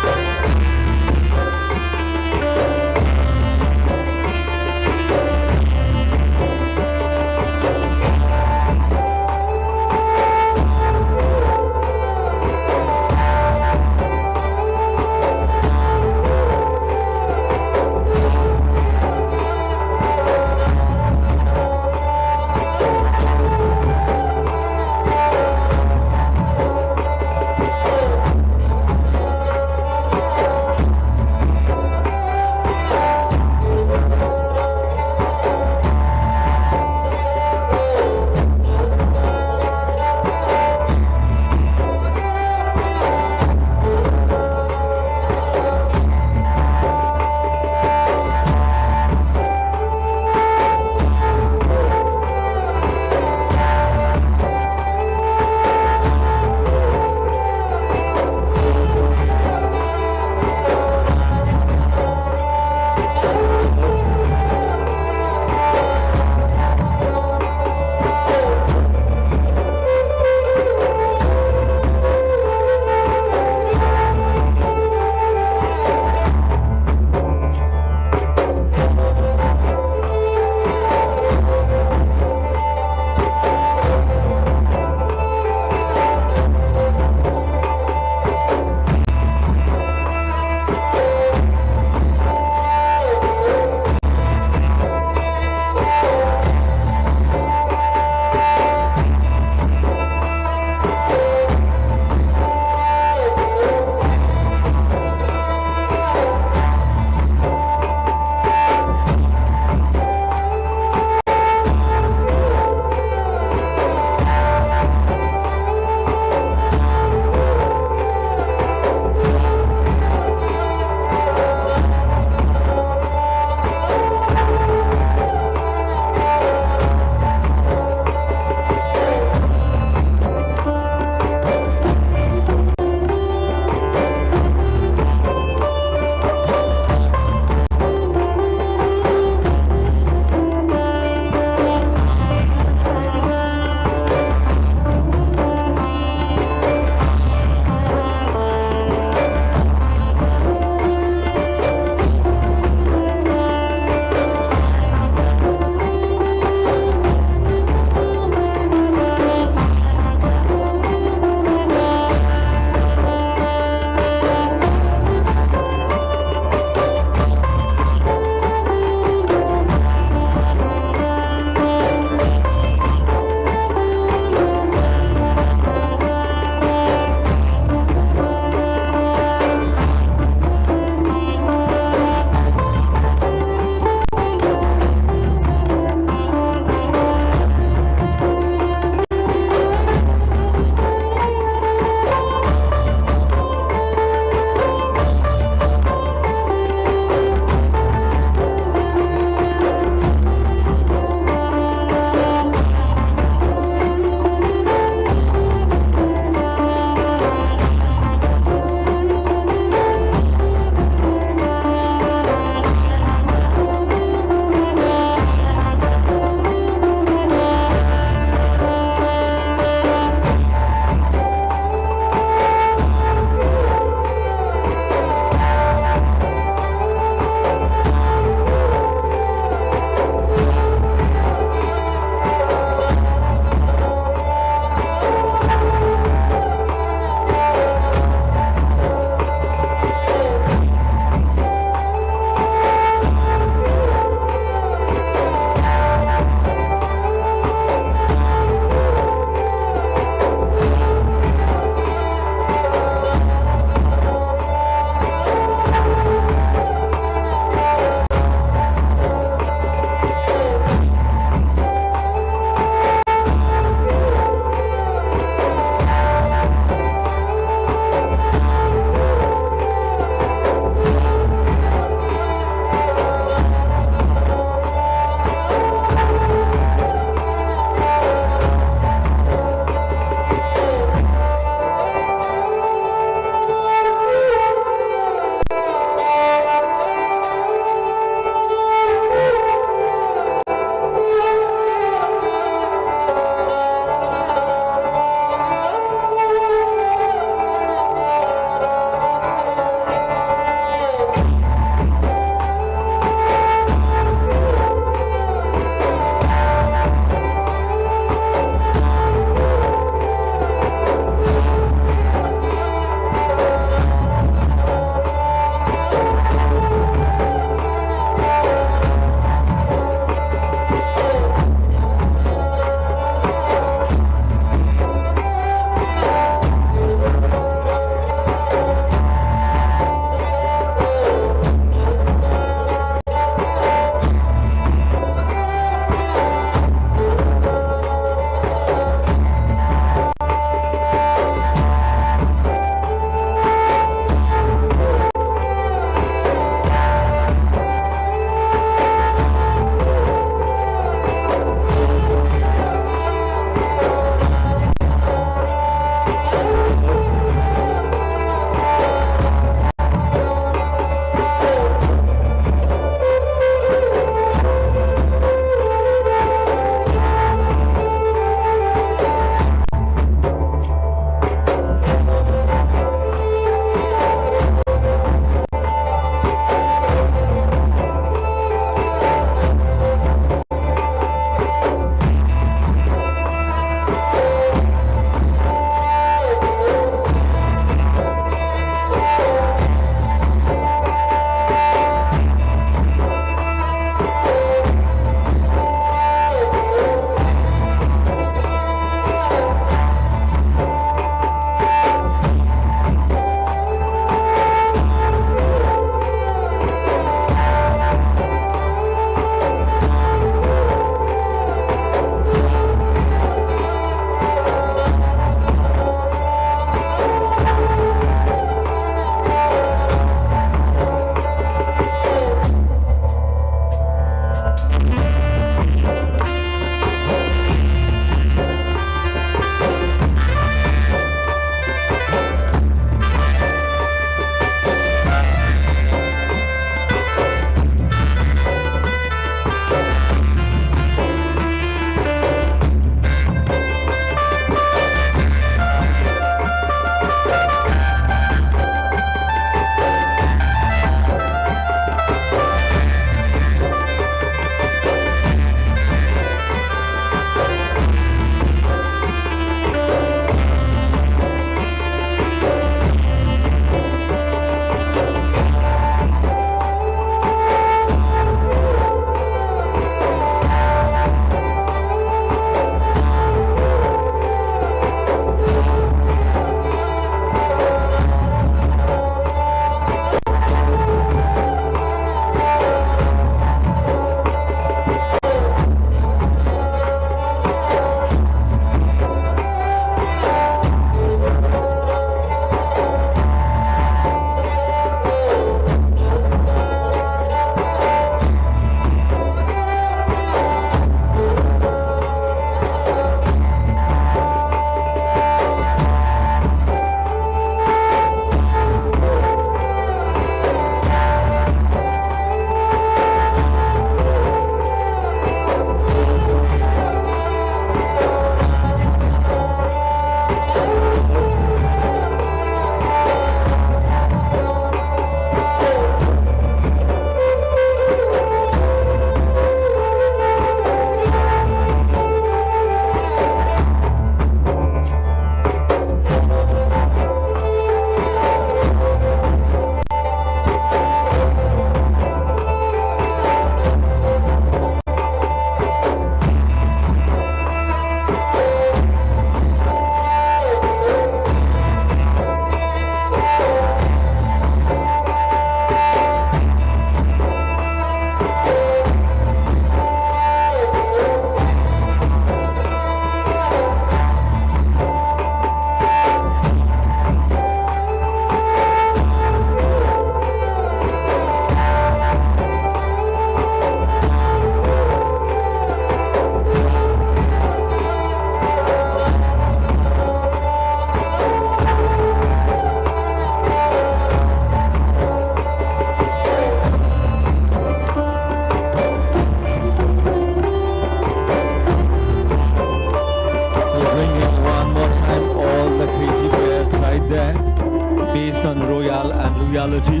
based on royal and loyalty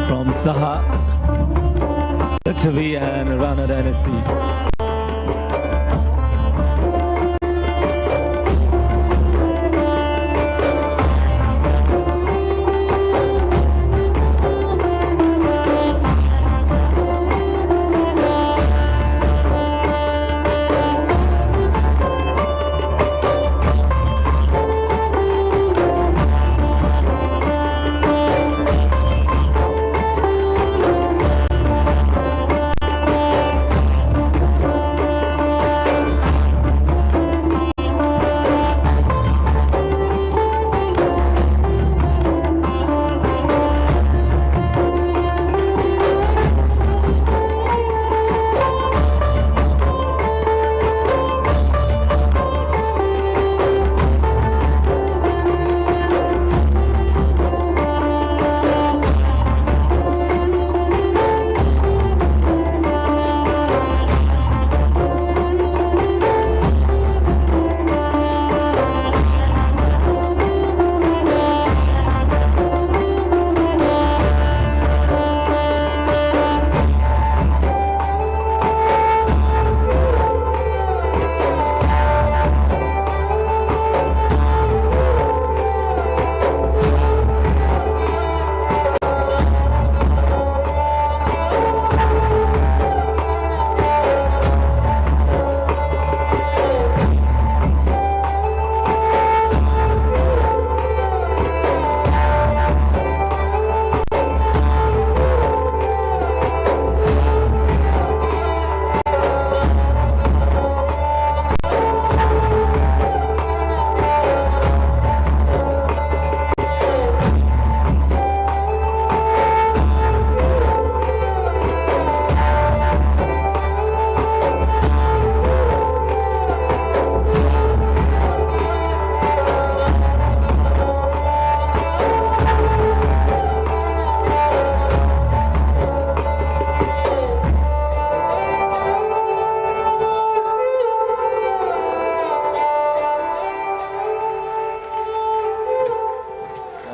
from Saha, Lichavi and Rana dynasty.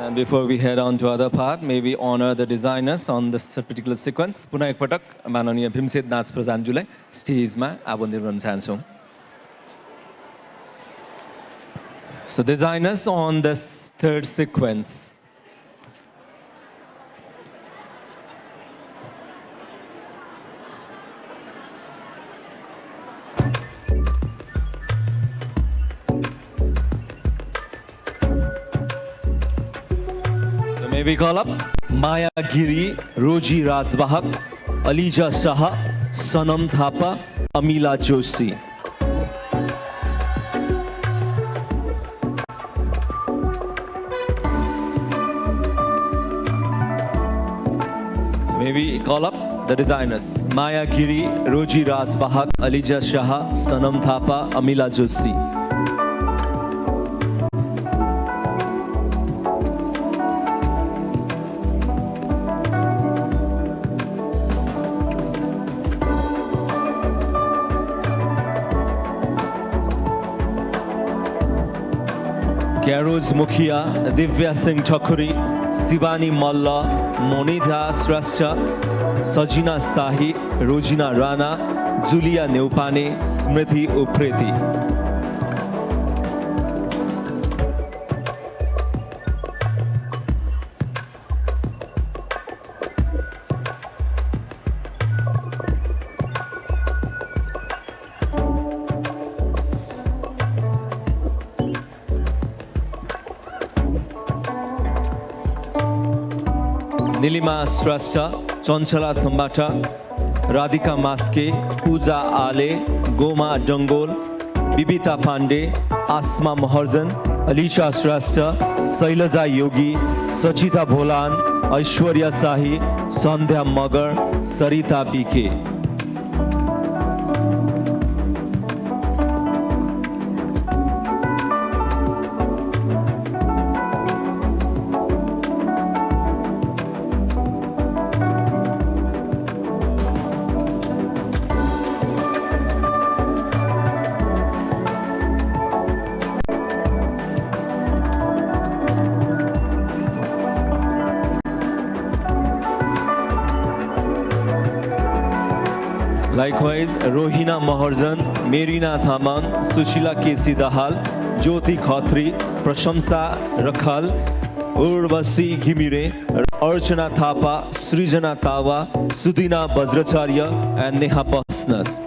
And before we head on to other part, may we honor the designers on this particular sequence. पुनः एकपटक माननीय भीमसेन नाच प्रधानज्यूलाई स्टेजमा आबन्धित गर्न चाहन्छौँ. So designers on this third sequence. May we call up Maya Giri, Roji Razbahak, Alija Shah, Sanam Thapa, Amila Joshi. So may we call up the designers Maya Giri, Roji Razbahak, Alija Shah, Sanam Thapa, Amila Joshi. Garoz Mukhia, Divya Singh Thakuri, Sivani Malla, Monitha Srashtra, Sajina Sahi, Rojina Rana, Julia Neupane, Smriti Upreti. Nilima Srashtra, Chanchala Thambata, Radhika Maske, Pooja Ale, Goma Dangol, Bibita Pandey, Asma Maharzan, Alisha Srashtra, Sailaja Yogi, Sachita Bholan, Aishwarya Sahi, Sandhya Magar, Sarita BK. Likewise, Rohina Maharjan, Merina Thamang, Sushila Kesi Dahal, Jyoti Khatri, Prashamsa Rakhal, Urvasi Ghimire, Archana Thapa, Srijana Tawa, Sudina Bajracharya, and Neha Basnat.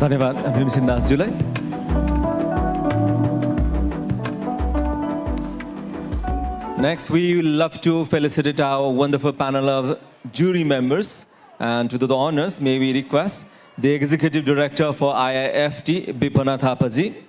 धन्यवाद Bhimsen दासजीलाई। Next, we will love to felicitate our wonderful panel of jury members, and to do the honors, may we request the Executive Director for IIFT, Bipana Thapaji.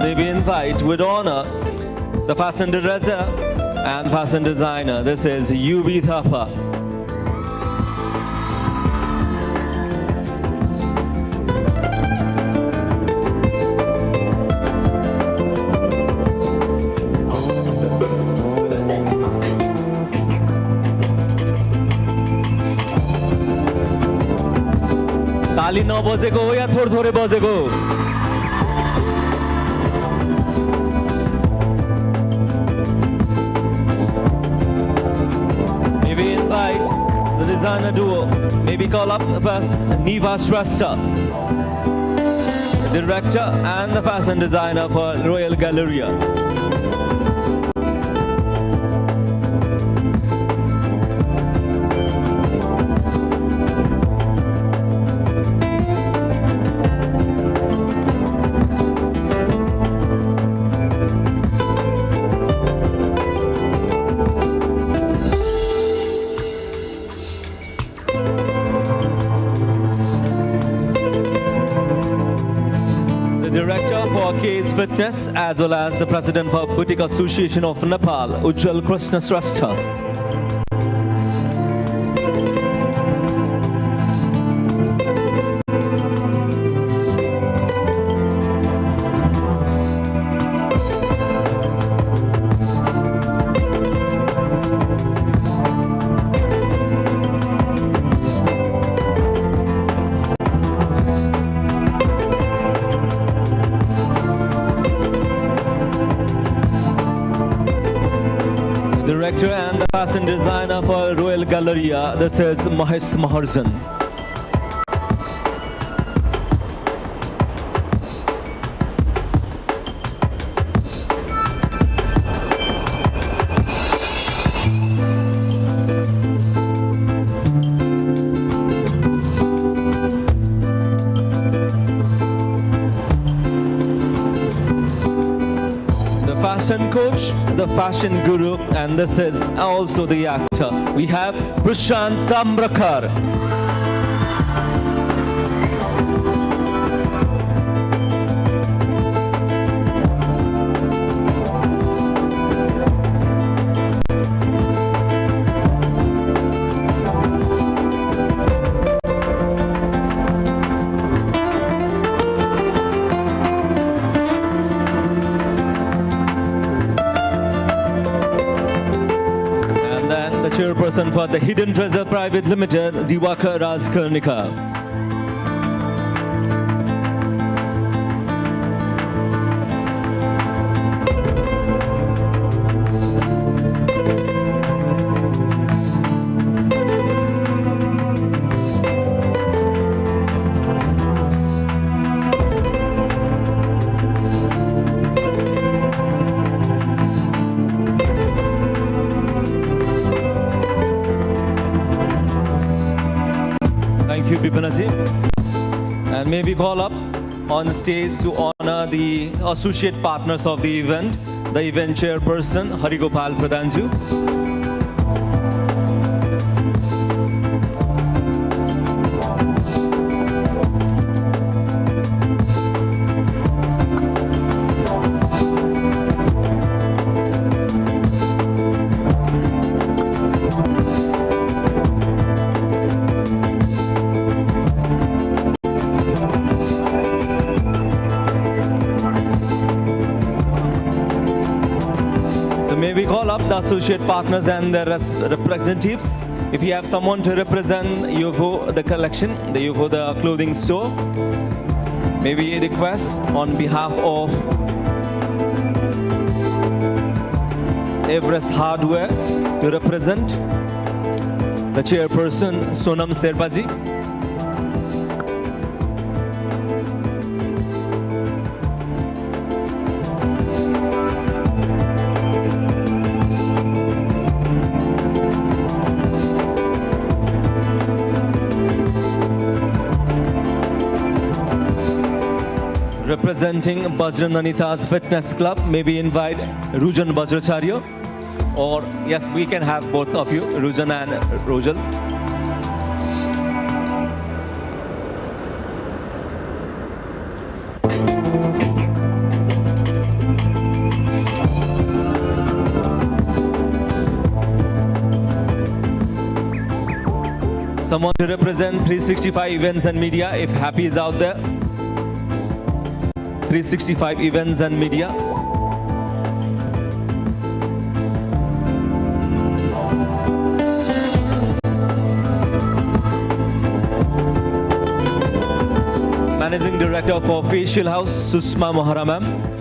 May we invite with honor the fashion dresser and fashion designer. This is UB Thapa. ताली नबजेको हो या थोरै बजेको? The designer duo, maybe call up first Niva Shrestha, director and the fashion designer for Royal Galleria. Fitness, as well as the President for Boutique Association of Nepal, Ujjwal Krishna Srastha. Director and the fashion designer for Royal Galleria, this is Mahesh Maharjan. The fashion coach, the fashion guru, and this is also the actor. We have Prashant Tambrakar. And then the chairperson for the Hidden Treasure Private Limited, Diwakar Rajkarnika. Thank you, Bipinaji. And may we call up on stage to honor the associate partners of the event chairperson, Harigopal Pradhanju. So may we call up the associate partners and their representatives. If you have someone to represent UFO, the collection, the UFO, the clothing store, may we request on behalf of Everest Hardware to represent the chairperson, Sonam Serpaji. Representing Bajran Anita's Fitness Club, maybe invite Rujan Bajracharya, or yes, we can have both of you, Rujan and Rojal. Someone to represent 365 Events and Media, if Happy is out there. 365 Events and Media. Managing Director for Facial House, Susma Mohara ma'am.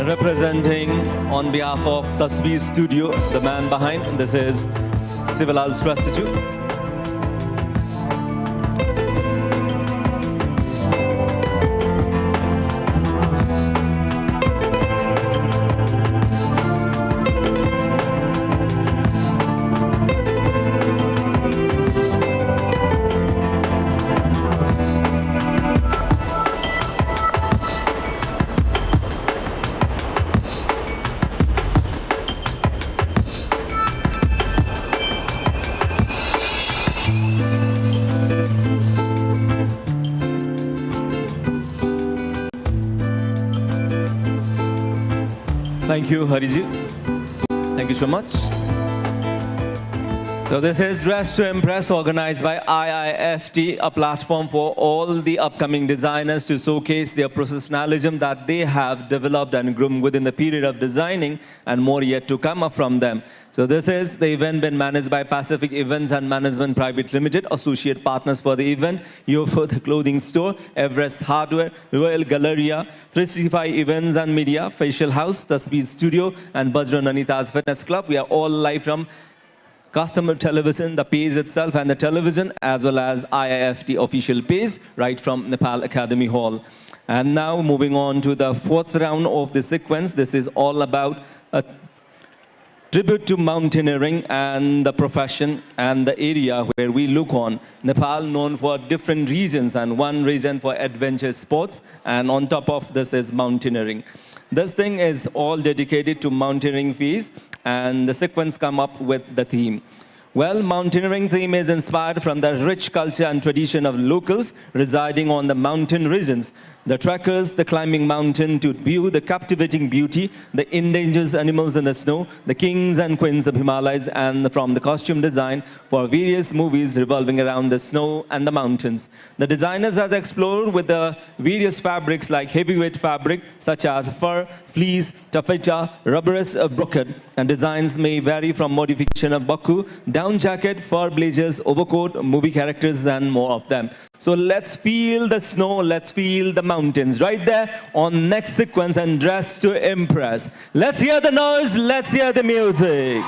Representing on behalf of Tasveer Studio, the man behind, this is Sivalal Srastaju. Thank you, Hariji. Thank you so much. So this is Dress to Impress, organized by IIFT, a platform for all the upcoming designers to showcase their professionalism that they have developed and groomed within the period of designing, and more yet to come up from them. So this is the event been managed by Pacific Events and Management Private Limited, associate partners for the event, Yofoth Clothing Store, Everest Hardware, Royal Galleria, 365 Events and Media, Facial House, The Speed Studio, and Bajra Nanita's Fitness Club. We are all live from customer television, the page itself and the television, as well as IIFT official page, right from Nepal Academy Hall. And now moving on to the fourth round of the sequence. This is all about a tribute to mountaineering and the profession and the area where we look on. Nepal known for different regions, and one region for adventure sports, and on top of this is mountaineering. This thing is all dedicated to mountaineering fees, and the sequence come up with the theme. Well, mountaineering theme is inspired from the rich culture and tradition of locals residing on the mountain regions. The trekkers, the climbing mountain to view the captivating beauty, the endangered animals in the snow, the kings and queens of Himalayas, and from the costume design for various movies revolving around the snow and the mountains. The designers have explored with the various fabrics like heavyweight fabric such as fur, fleece, taffeta, rubberous brocade, and designs may vary from modification of baku, down jacket, fur blazers, overcoat, movie characters, and more of them. So let's feel the snow, let's feel the mountains right there on next sequence and Dress to Impress. Let's hear the noise, let's hear the music.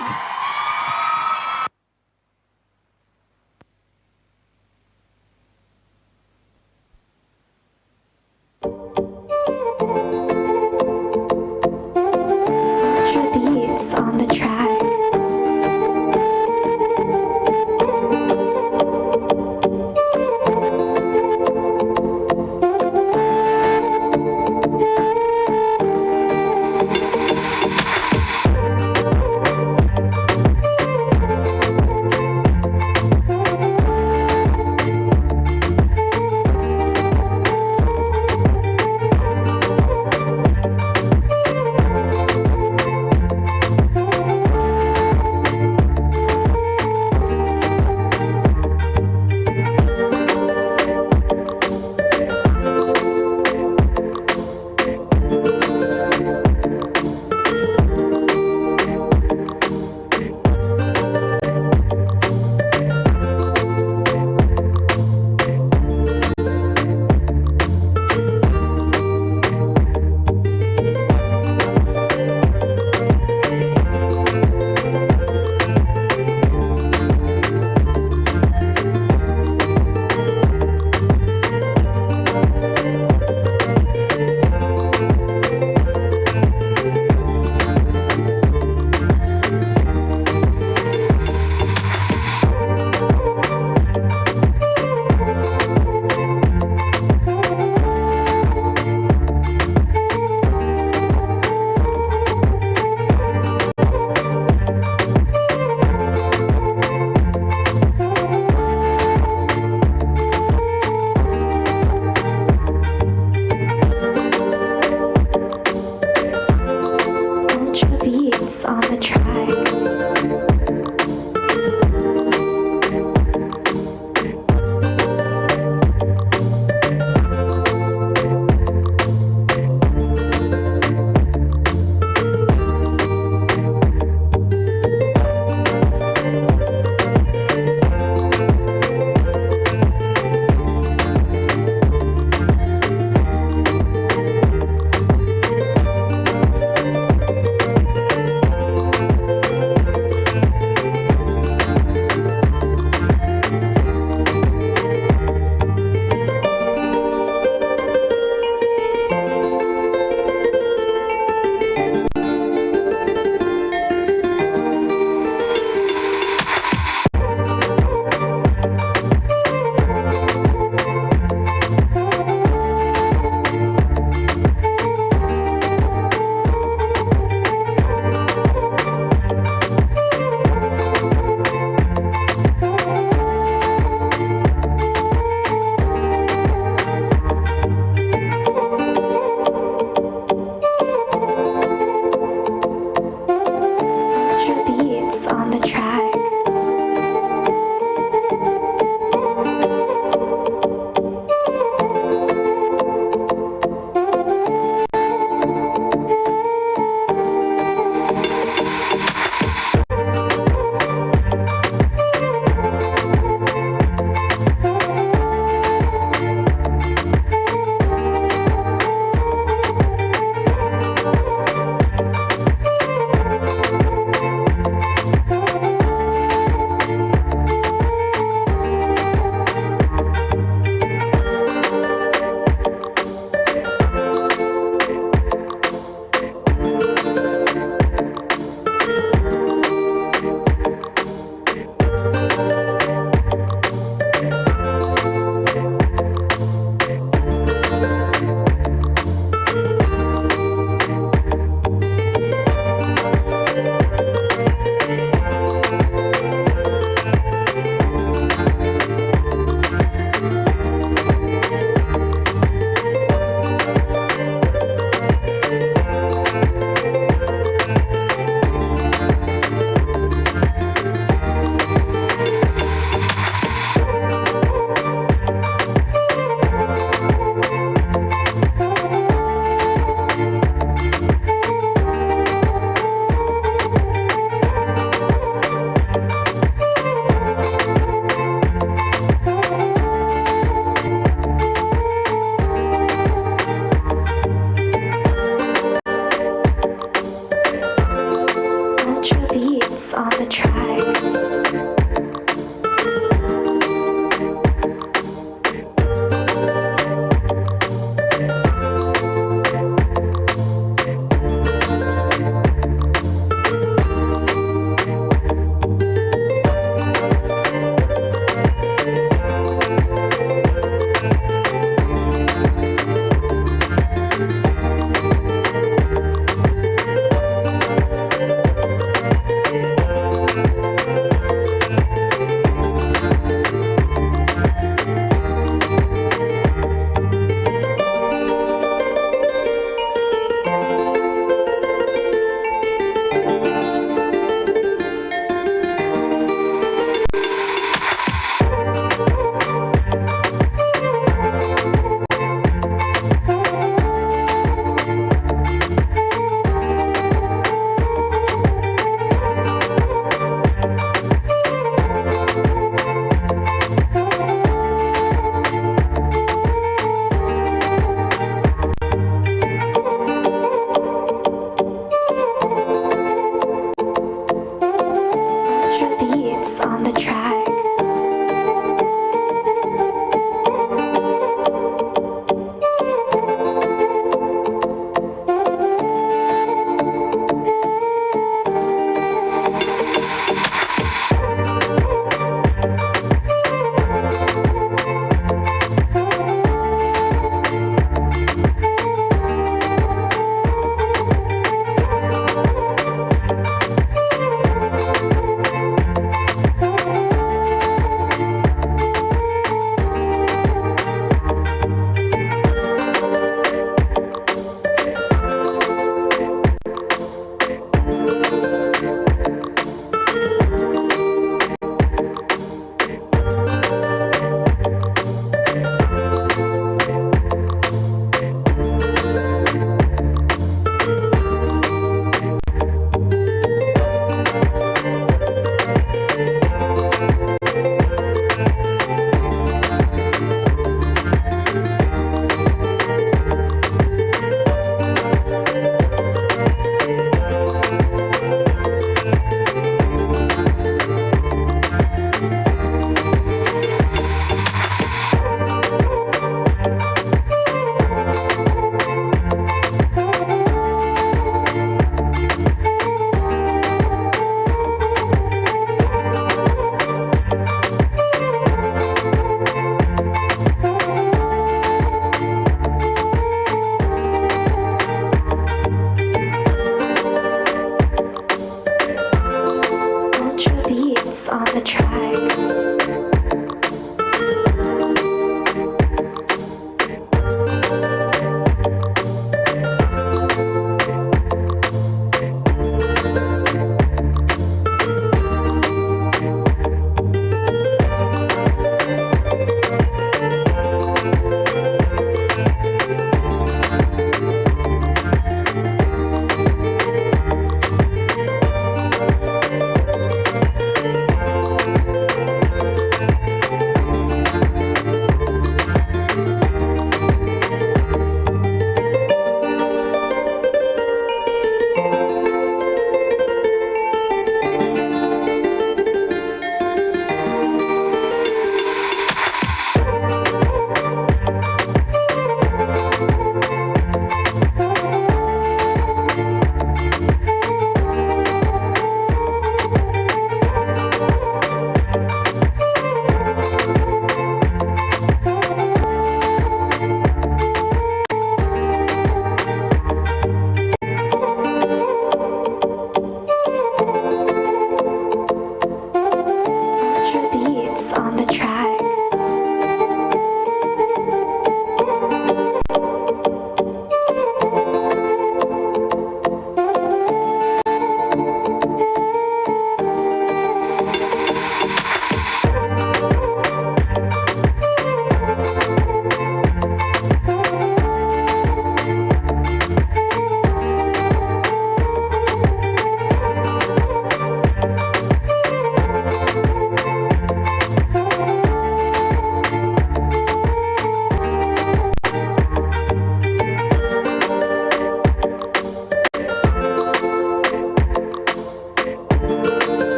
Ultra beats on the track. Ultra beats on the track.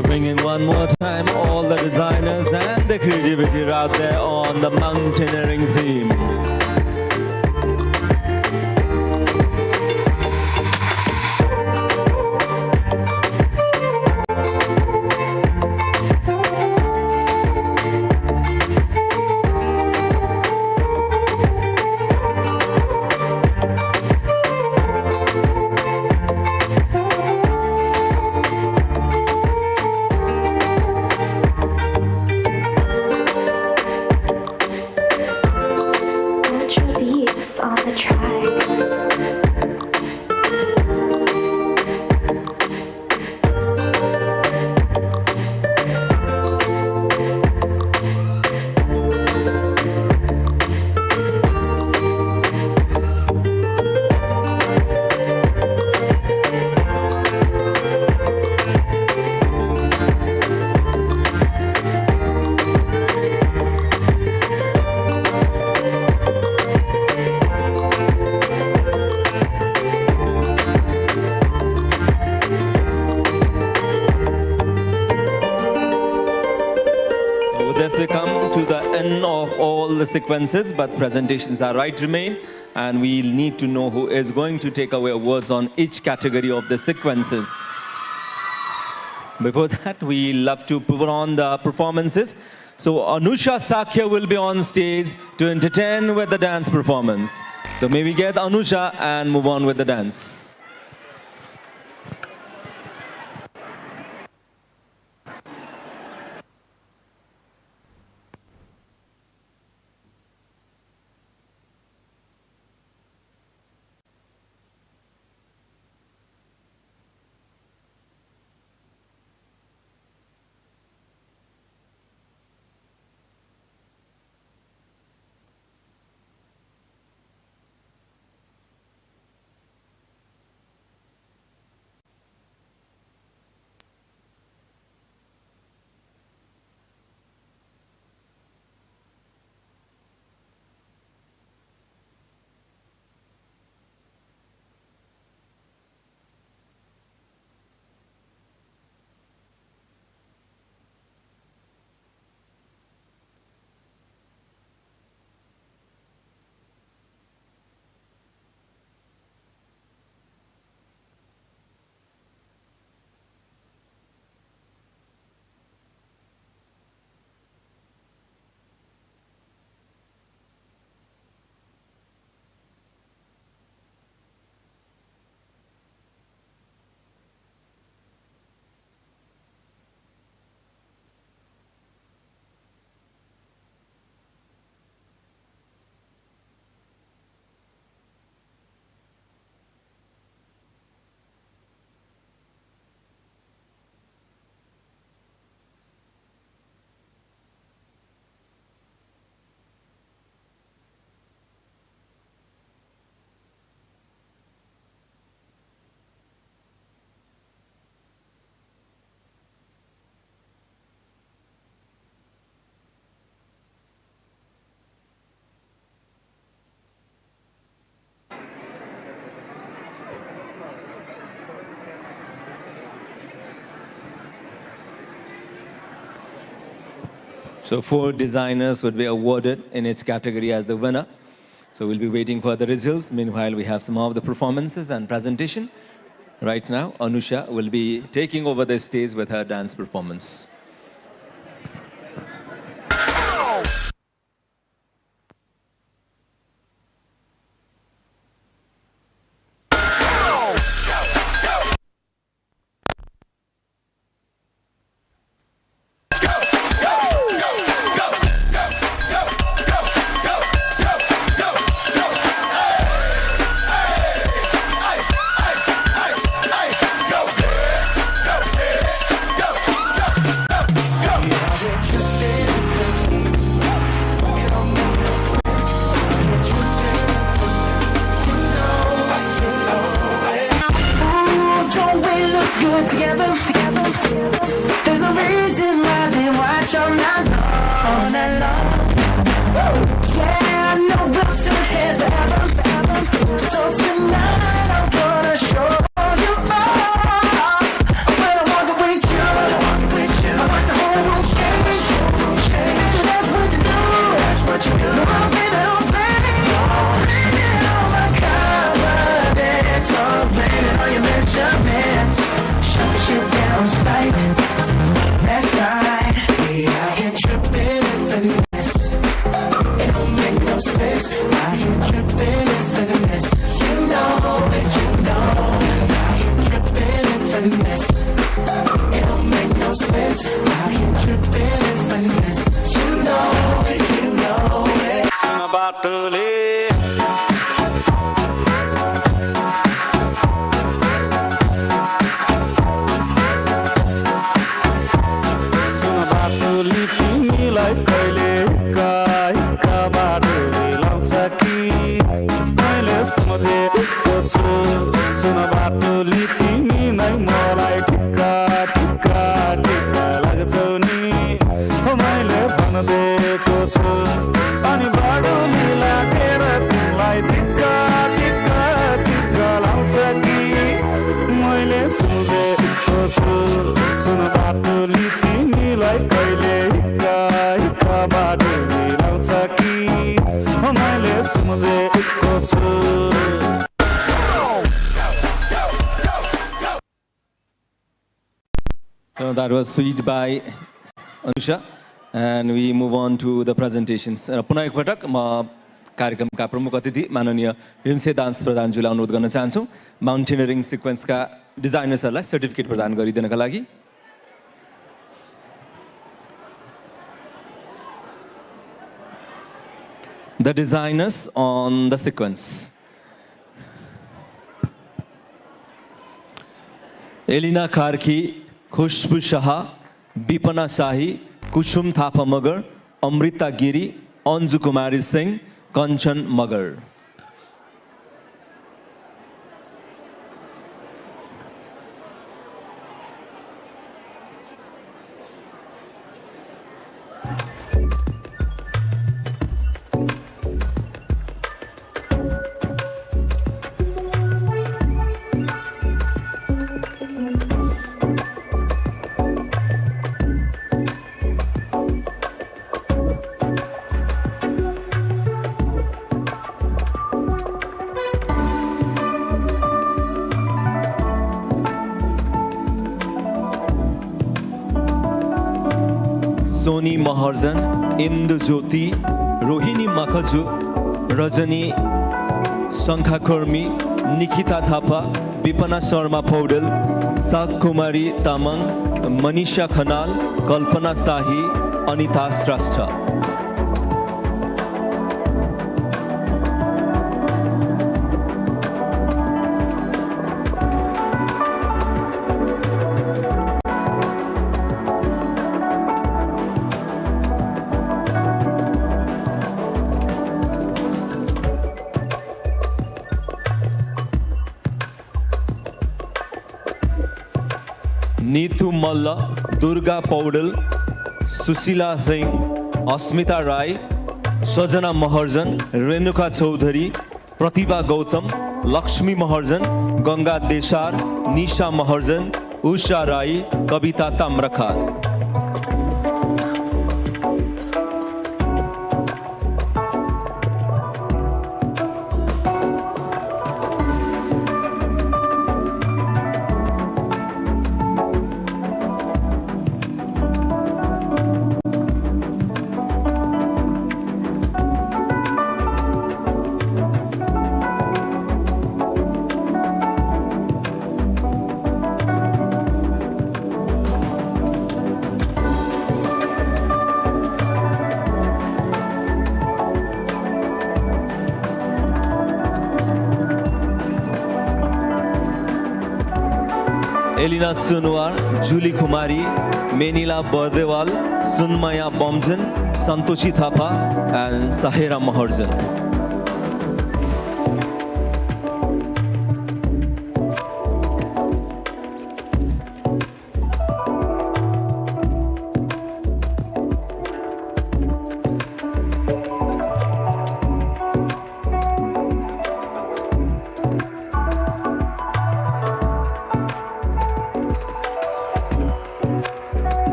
So bring in one more time all the designers and the creativity out there on the mountaineering theme. Ultra beats on the track. So thus we come to the end of all the sequences, but presentations are right remain, and we'll need to know who is going to take away awards on each category of the sequences. Before that, we love to put on the performances. So Anusha Sakya will be on stage to entertain with the dance performance. So may we get Anusha and move on with the dance. So 4 designers would be awarded in each category as the winner. So we'll be waiting for the results. Meanwhile, we have some of the performances and presentation. Right now, Anusha will be taking over the stage with her dance performance. right. That's right. We out here tripping and finesse. It don't make no sense. Out here tripping and finesse. You know it, you know. Out here tripping and finesse. It don't make no sense. Out here tripping and finesse. You know it, you know it. I'm about to leave. तिमीलाई कहिले हिक्का बाटो लाउँछ कि मैले सोचेको छु सुन बाटोली तिमी नै मलाई ठिक्का ठिक्का ठिक्का लाग्छौ नि हो मैले भनिदिएको छु अनि बाटोली लागेर तिमीलाई ठिक्का ठिक्का ठिक्का लाउँछ कि मैले सोचेको छु सुन बाटोली तिमीलाई कहिले हिक्का बाटो लाउँछ कि हो मैले सोचेको छु So that was sweet by Anusha, and we move on to the presentations. पुनः एकपटक म कार्यक्रमका प्रमुख अतिथि माननीय भीमसे दास प्रधानज्यूलाई अनुरोध गर्न चाहन्छु माउन्टेनियरिङ सिक्वेन्सका डिजाइनर्सहरूलाई सर्टिफिकेट प्रदान गरिदिनका लागि। The designers on the sequence. Elina Karki, Khushbu Shah, Bipana Shahi, Kushum Thapa Magar, Amrita Giri, Anju Kumari Singh, Kanchan Magar. Soni Maharzan, Indu Jyoti, Rohini Makaju, Rajani Sankhakurmi, Nikita Thapa, Bipana Sharma Paudel, Sak Kumari Tamang, Manisha Khanal, Kalpana Sahi, Anita Srastha. Neetu Malla, Durga Paudel, Susila Singh, Asmita Rai, Sajana Maharzan, Renuka Chaudhary, Pratibha Gautam, Lakshmi Maharzan, Ganga Deshar, Nisha Maharzan, Usha Rai, Kavita Tamrakhat. Elina Sunwar, Julie Kumari, Menila Bardewal, Sunmaya Bomjan, Santoshi Thapa, and Sahera Maharzan.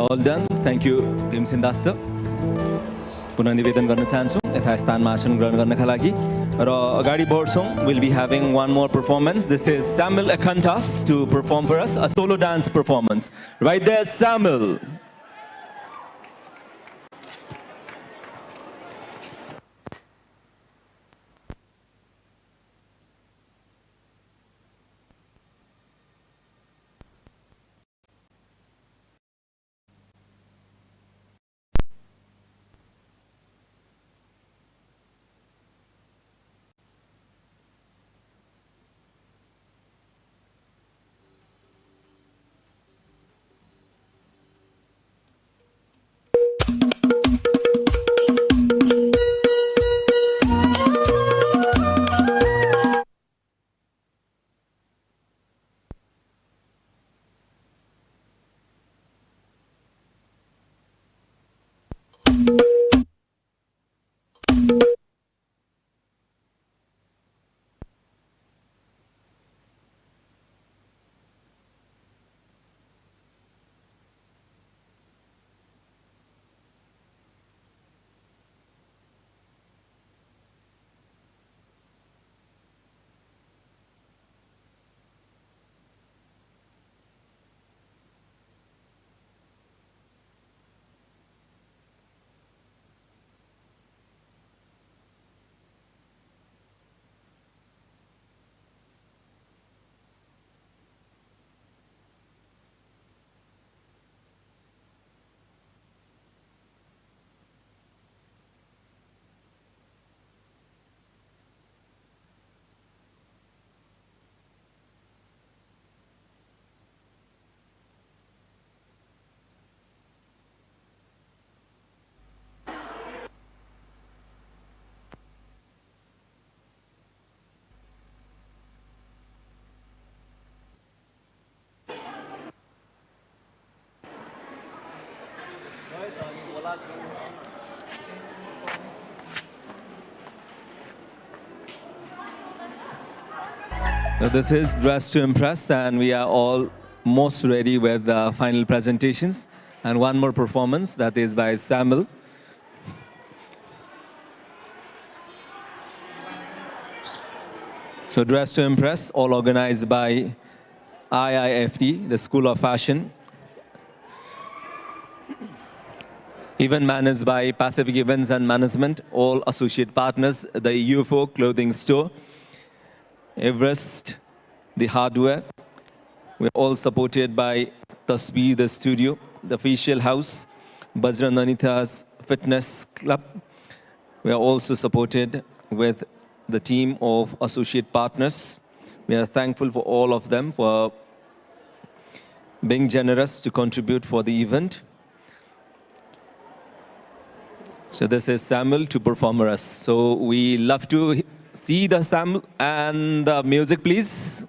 All done. Thank you, Bhimsendas sir. पुनः निवेदन गर्न चाहन्छु यथास्थानमा आसन ग्रहण गर्नका लागि र अगाडि बढ्छौँ. We'll be having one more performance. This is Samuel Akantas to perform for us a solo dance performance. Right there, Samuel. So this is Dress to Impress, and we are all most ready with the final presentations. And one more performance that is by Samuel. So Dress to Impress, all organized by IIFT, the School of Fashion. Event managed by Pacific Events and Management, all associate partners, the UFO Clothing Store, Everest, the Hardware. We're all supported by Tasbih, the studio, the official house, Bajra Nanitha's Fitness Club. We are also supported with the team of associate partners. We are thankful for all of them for being generous to contribute for the event. So this is Samuel to perform for us. So we love to see the Samuel and the music, please.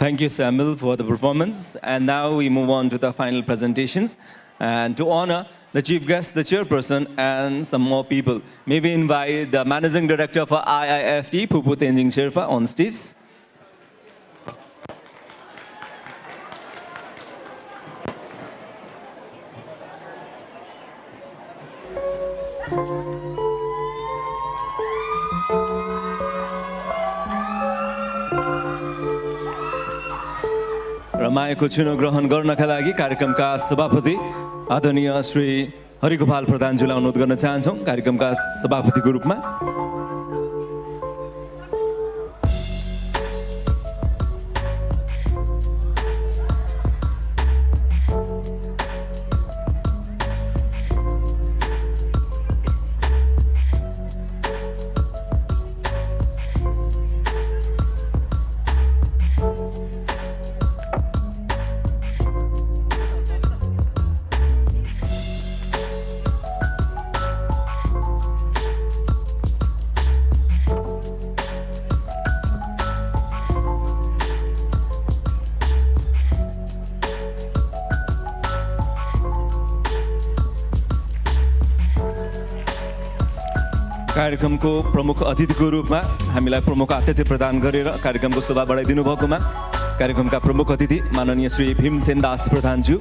Thank you, Samuel, for the performance. And now we move on to the final presentations. And to honor the chief guest, the chairperson, and some more people, may we invite the managing director for IIFT, Pupu Tenzing Sherpa, on stage. रमाएको चुनाव ग्रहण गर्नका लागि कार्यक्रमका सभापति आदरणीय श्री हरिगोपाल प्रधानज्यूलाई अनुरोध गर्न चाहन्छौँ कार्यक्रमका सभापतिको रूपमा। कार्यक्रमको प्रमुख अतिथिको रूपमा हामीलाई प्रमुख आतिथ्य प्रदान गरेर कार्यक्रमको शोभा बढाइदिनु भएकोमा कार्यक्रमका प्रमुख अतिथि माननीय श्री भीमसेन दास प्रधानज्यू,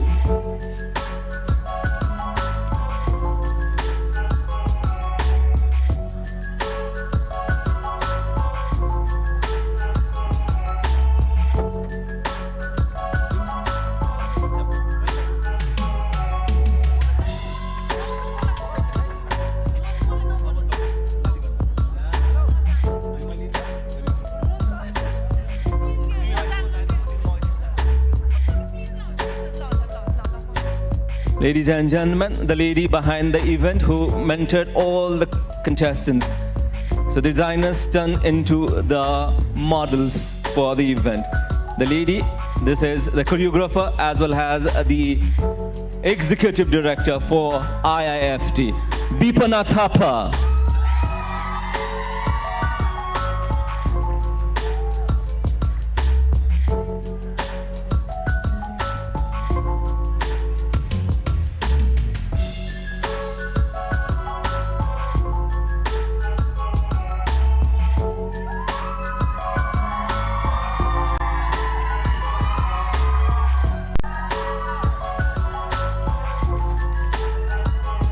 ladies and gentlemen, the lady behind the event who mentored all the contestants. So the designers turned into the models for the event. The lady, this is the choreographer as well as the executive director for IIFT, Bipana Thapa.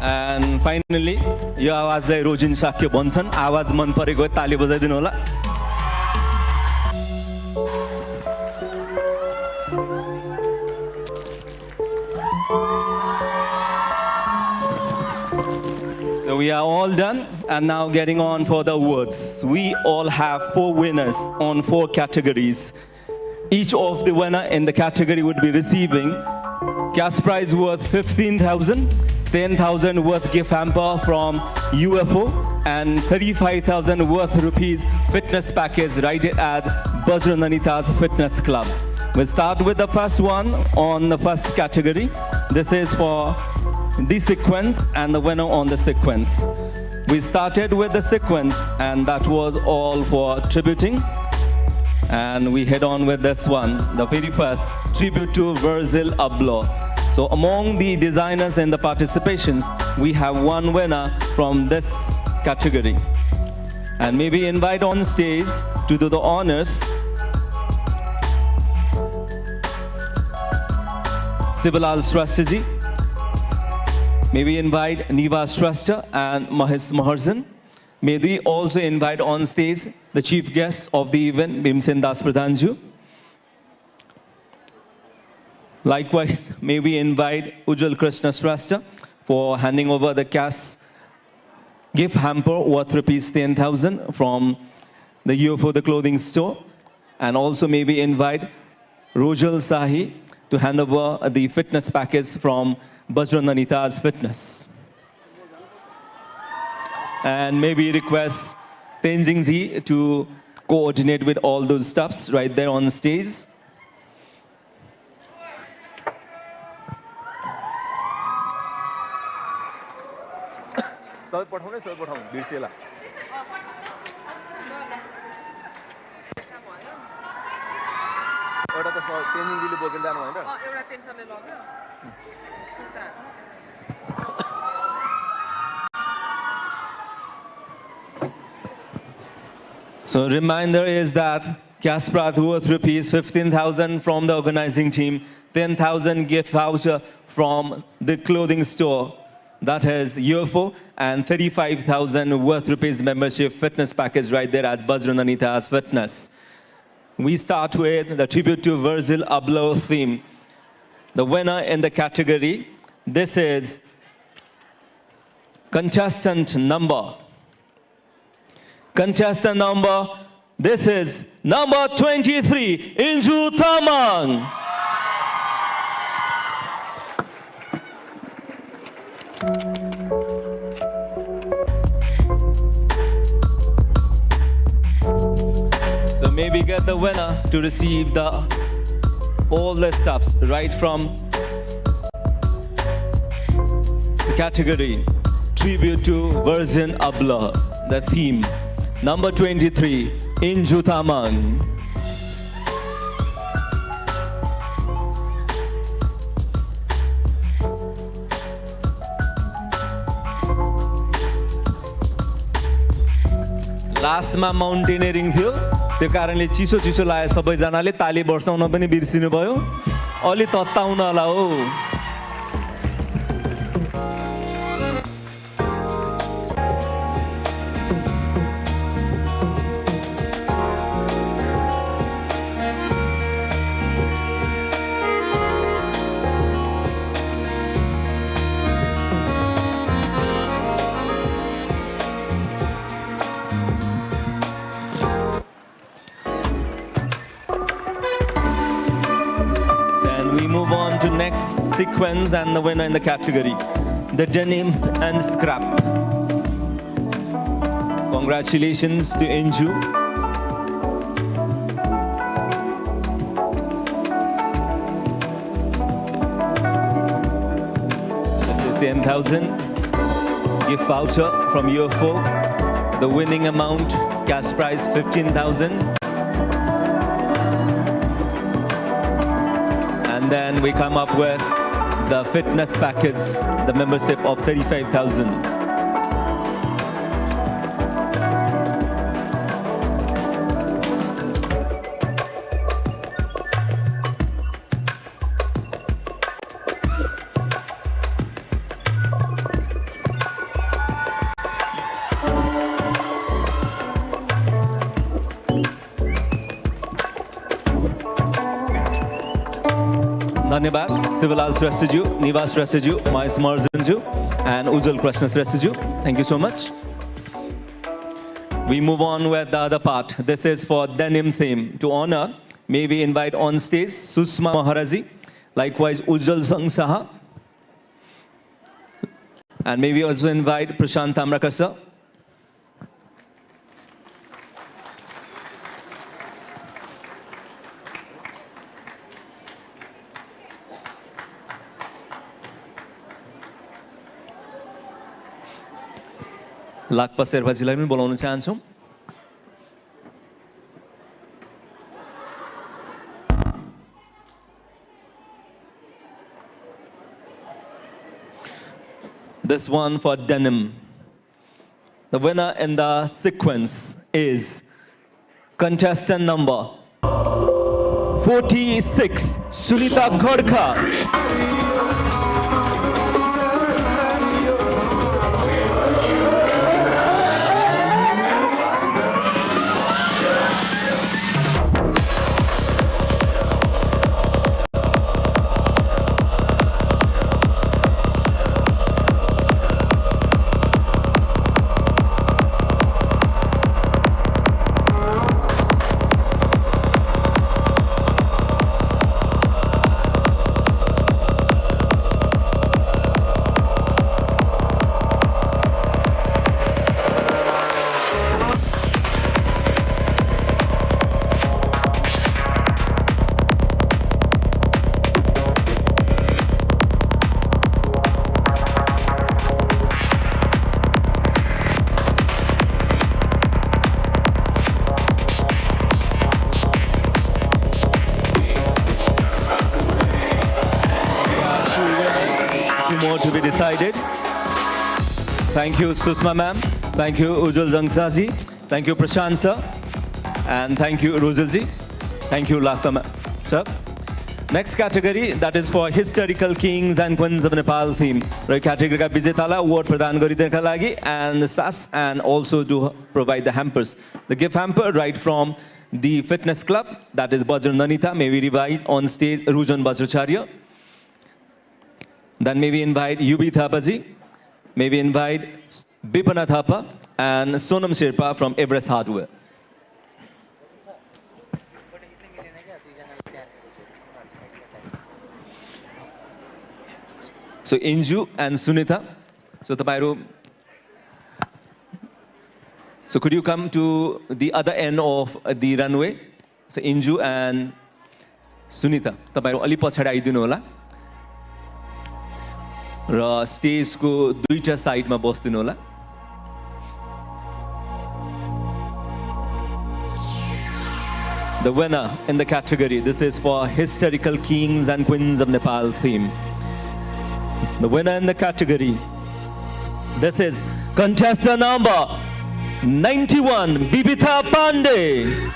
And finally, यो आवाजलाई rosin Shakya भन्छन्, आवाज मन परेको ताली बजाइदिनु होला। So we are all done and now getting on for the awards. We all have 4 winners on 4 categories. Each of the winner in the category would be receiving cash prize worth 15,000, 10,000 worth gift hamper from UFO, and 35,000 worth rupees fitness package right at Bajrananita's Fitness Club. We'll start with the first one on the first category. This is for the sequence and the winner on the sequence. We started with the sequence and that was all for tributing. And we head on with this one, the very first tribute to Virgil Abloh. So among the designers and the participations, we have one winner from this category. And maybe invite on stage to do the honors Sibalal Srasthaji. Maybe invite Niva Srastha and Mahesh Maharzan. May we also invite on stage the chief guest of the event, Bhimsen Das Pradhanju. Likewise, may we invite Ujjwal Krishna Srastha for handing over the cash gift hamper worth rupees 10,000 from the UFO the clothing store. And also may we invite Rojal Sahi to hand over the fitness package from Bajrananita's Fitness. And maybe request Tenzing Ji to coordinate with all those stuffs right there on stage. त तेन्जिङ दिदी बोकेर जानु भएन एउटा टेन्सनले लग्यो सुर्ता So reminder is that cash prize worth rupees 15,000 from the organizing team, 10,000 gift voucher from the clothing store, that is UFO, and 35,000 worth rupees membership fitness package right there at Bajrananita's Fitness. We start with the tribute to Virgil Abloh theme. The winner in the category, this is contestant number, this is number 23, Inju Tamang. So may we get the winner to receive all the stuffs right from the category Tribute to Virgin Abloh, the theme. Number 23, Inju Tamang. लास्टमा mountaineering थियो त्यो कारणले चिसो चिसो लाग्यो सबैजनाले ताली बर्साउन पनि बिर्सिनु भयो अलि तत्ताउन होला हो sequence and the winner in the category, the denim and scrap. Congratulations to Inju. This is the 10,000 gift voucher from UFO. The winning amount, cash prize 15,000. And then we come up with the fitness package, the membership of 35,000. धन्यवाद शिवलाल श्रेष्ठज्यू, निवास श्रेष्ठज्यू, Mahesh महर्जनज्यू, and Ujjwal Krishna Shresthaji. Thank you so much. We move on with the other part. This is for denim theme. To honor, may we invite on stage Susma Maharaji, likewise Ujjwal Sang Saha, and may we also invite Prashant Tamrakar sir. Lakpa शेर्पाजीलाई पनि बोलाउन चाहन्छौँ। This one for denim. The winner in the sequence is contestant number 46, Sunita Khadka. decided. Thank you, Susma ma'am. Thank you, Ujjwal Jangsa ji. Thank you, Prashant sir. And thank you, Rosal ji. Thank you, Lakta ma'am, sir. Next category, that is for historical kings and queens of Nepal theme. Right category ka विजेतालाई award प्रदान गरिदिनका लागि and SAS and also to provide the hampers. The gift hamper right from the fitness club, that is Bajra Nanita. May we invite on stage Rujan Bajracharya. Then may we invite UB Thapa ji. May we invite Bipana Thapa and Sonam Sherpa from Everest Hardware. So Inju and Sunita. So Tapairu. So could you come to the other end of the runway? So Inju and Sunita. Tapairu ali pachhadi aidinu hola. र स्टेजको दुईटा साइडमा बस्दिनु होला. The winner in the category, this is for historical kings and queens of Nepal theme. The winner in the category, this is contestant number 91, Bibitha Pandey.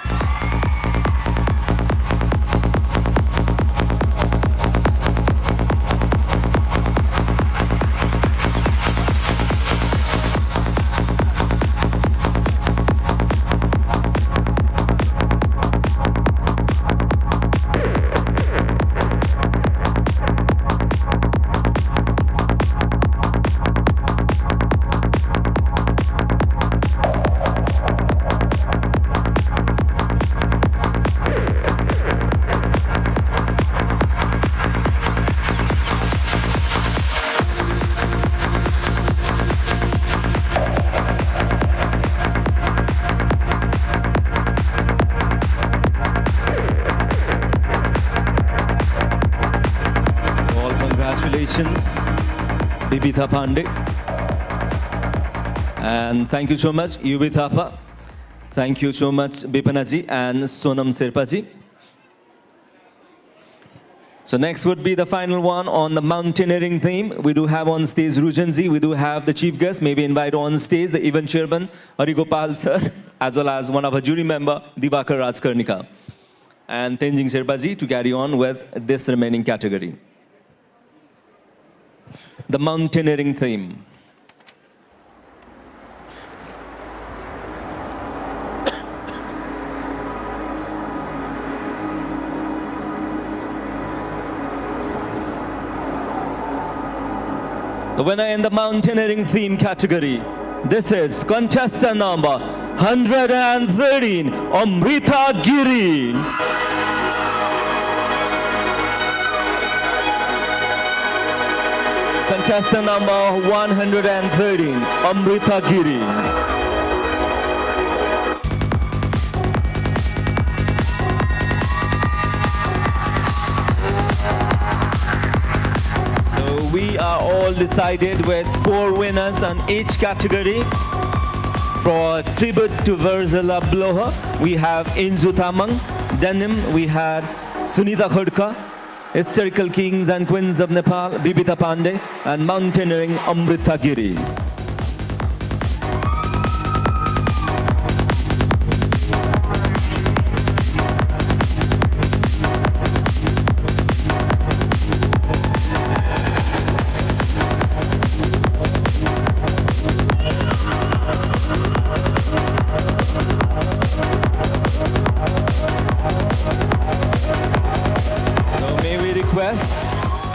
Bibitha Pandey. And thank you so much, UB Thapa. Thank you so much, Bipanaji and Sonam Sherpaji. So next would be the final one on the mountaineering theme. We do have on stage Rujanji. We do have the chief guest. Maybe invite on stage the event chairman, Harigopal sir, as well as one of our jury member, Divakar Rajkarnika. And Tenzing Sherpaji to carry on with this remaining category. The mountaineering theme. The winner in the mountaineering theme category, this is contestant number 113, Amrita Giri. Contestant number 113, Amrita Giri. So we are all decided with 4 winners on each category. For tribute to Verzela Bloha, we have Inju Tamang. Denim, we had Sunita Khadka. Historical kings and queens of Nepal, Bibitha Pandey, and mountaineering, Amrita Giri.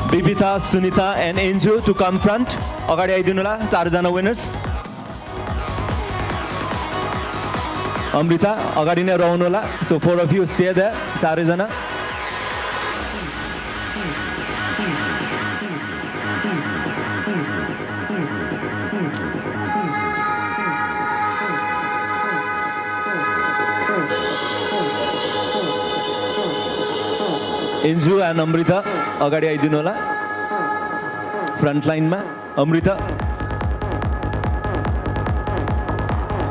Bibitha, Sunita, and Inju to come front. Agadi aidinu hola, 4 जना winners. Amrita, agadi नै रहनु होला. So 4 of you stay there. 4 जना. Inju and Amrita, agadi aidinu hola. Front line ma, Amrita.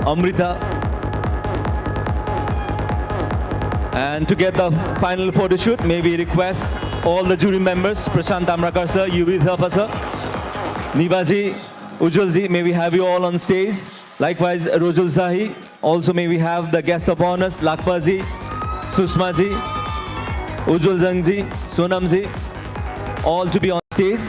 Amrita. And to get the final photo shoot, may we request all the jury members, Prashant Amrakar sir, UB Thapa sir, Nivaji, Ujjalji, may we have you all on stage. Likewise, Rojul Sahi. Also, may we have the guests of honors, Lakpaji, Susmaji, Ujjwal Jangji, Sonamji, all to be on stage.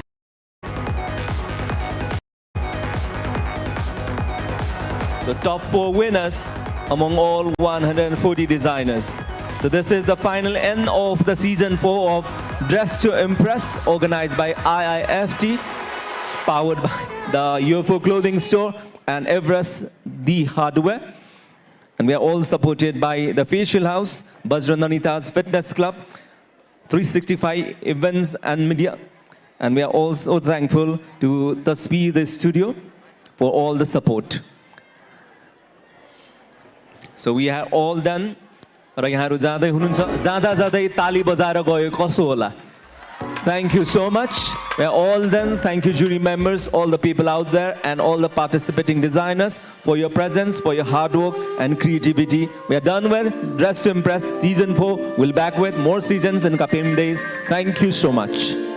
The top 4 winners among all 140 designers. So this is the final end of the season 4 of Dress to Impress, organized by IIFT, powered by the UFO clothing store and Everest The Hardware. And we are all supported by the Facial House, Bajrananita's Fitness Club, 365 Events and Media. And we are also thankful to Tasbih the Studio for all the support. So we are all done. र यहाँहरु जाँदै हुनुहुन्छ जाँदा जाँदै ताली बजाएर गयो कसो होला Thank you so much. We are all done. Thank you, jury members, all the people out there, and all the participating designers for your presence, for your hard work and creativity. We are done with Dress to Impress Season 4. We'll back with more seasons in coming days. Thank you so much.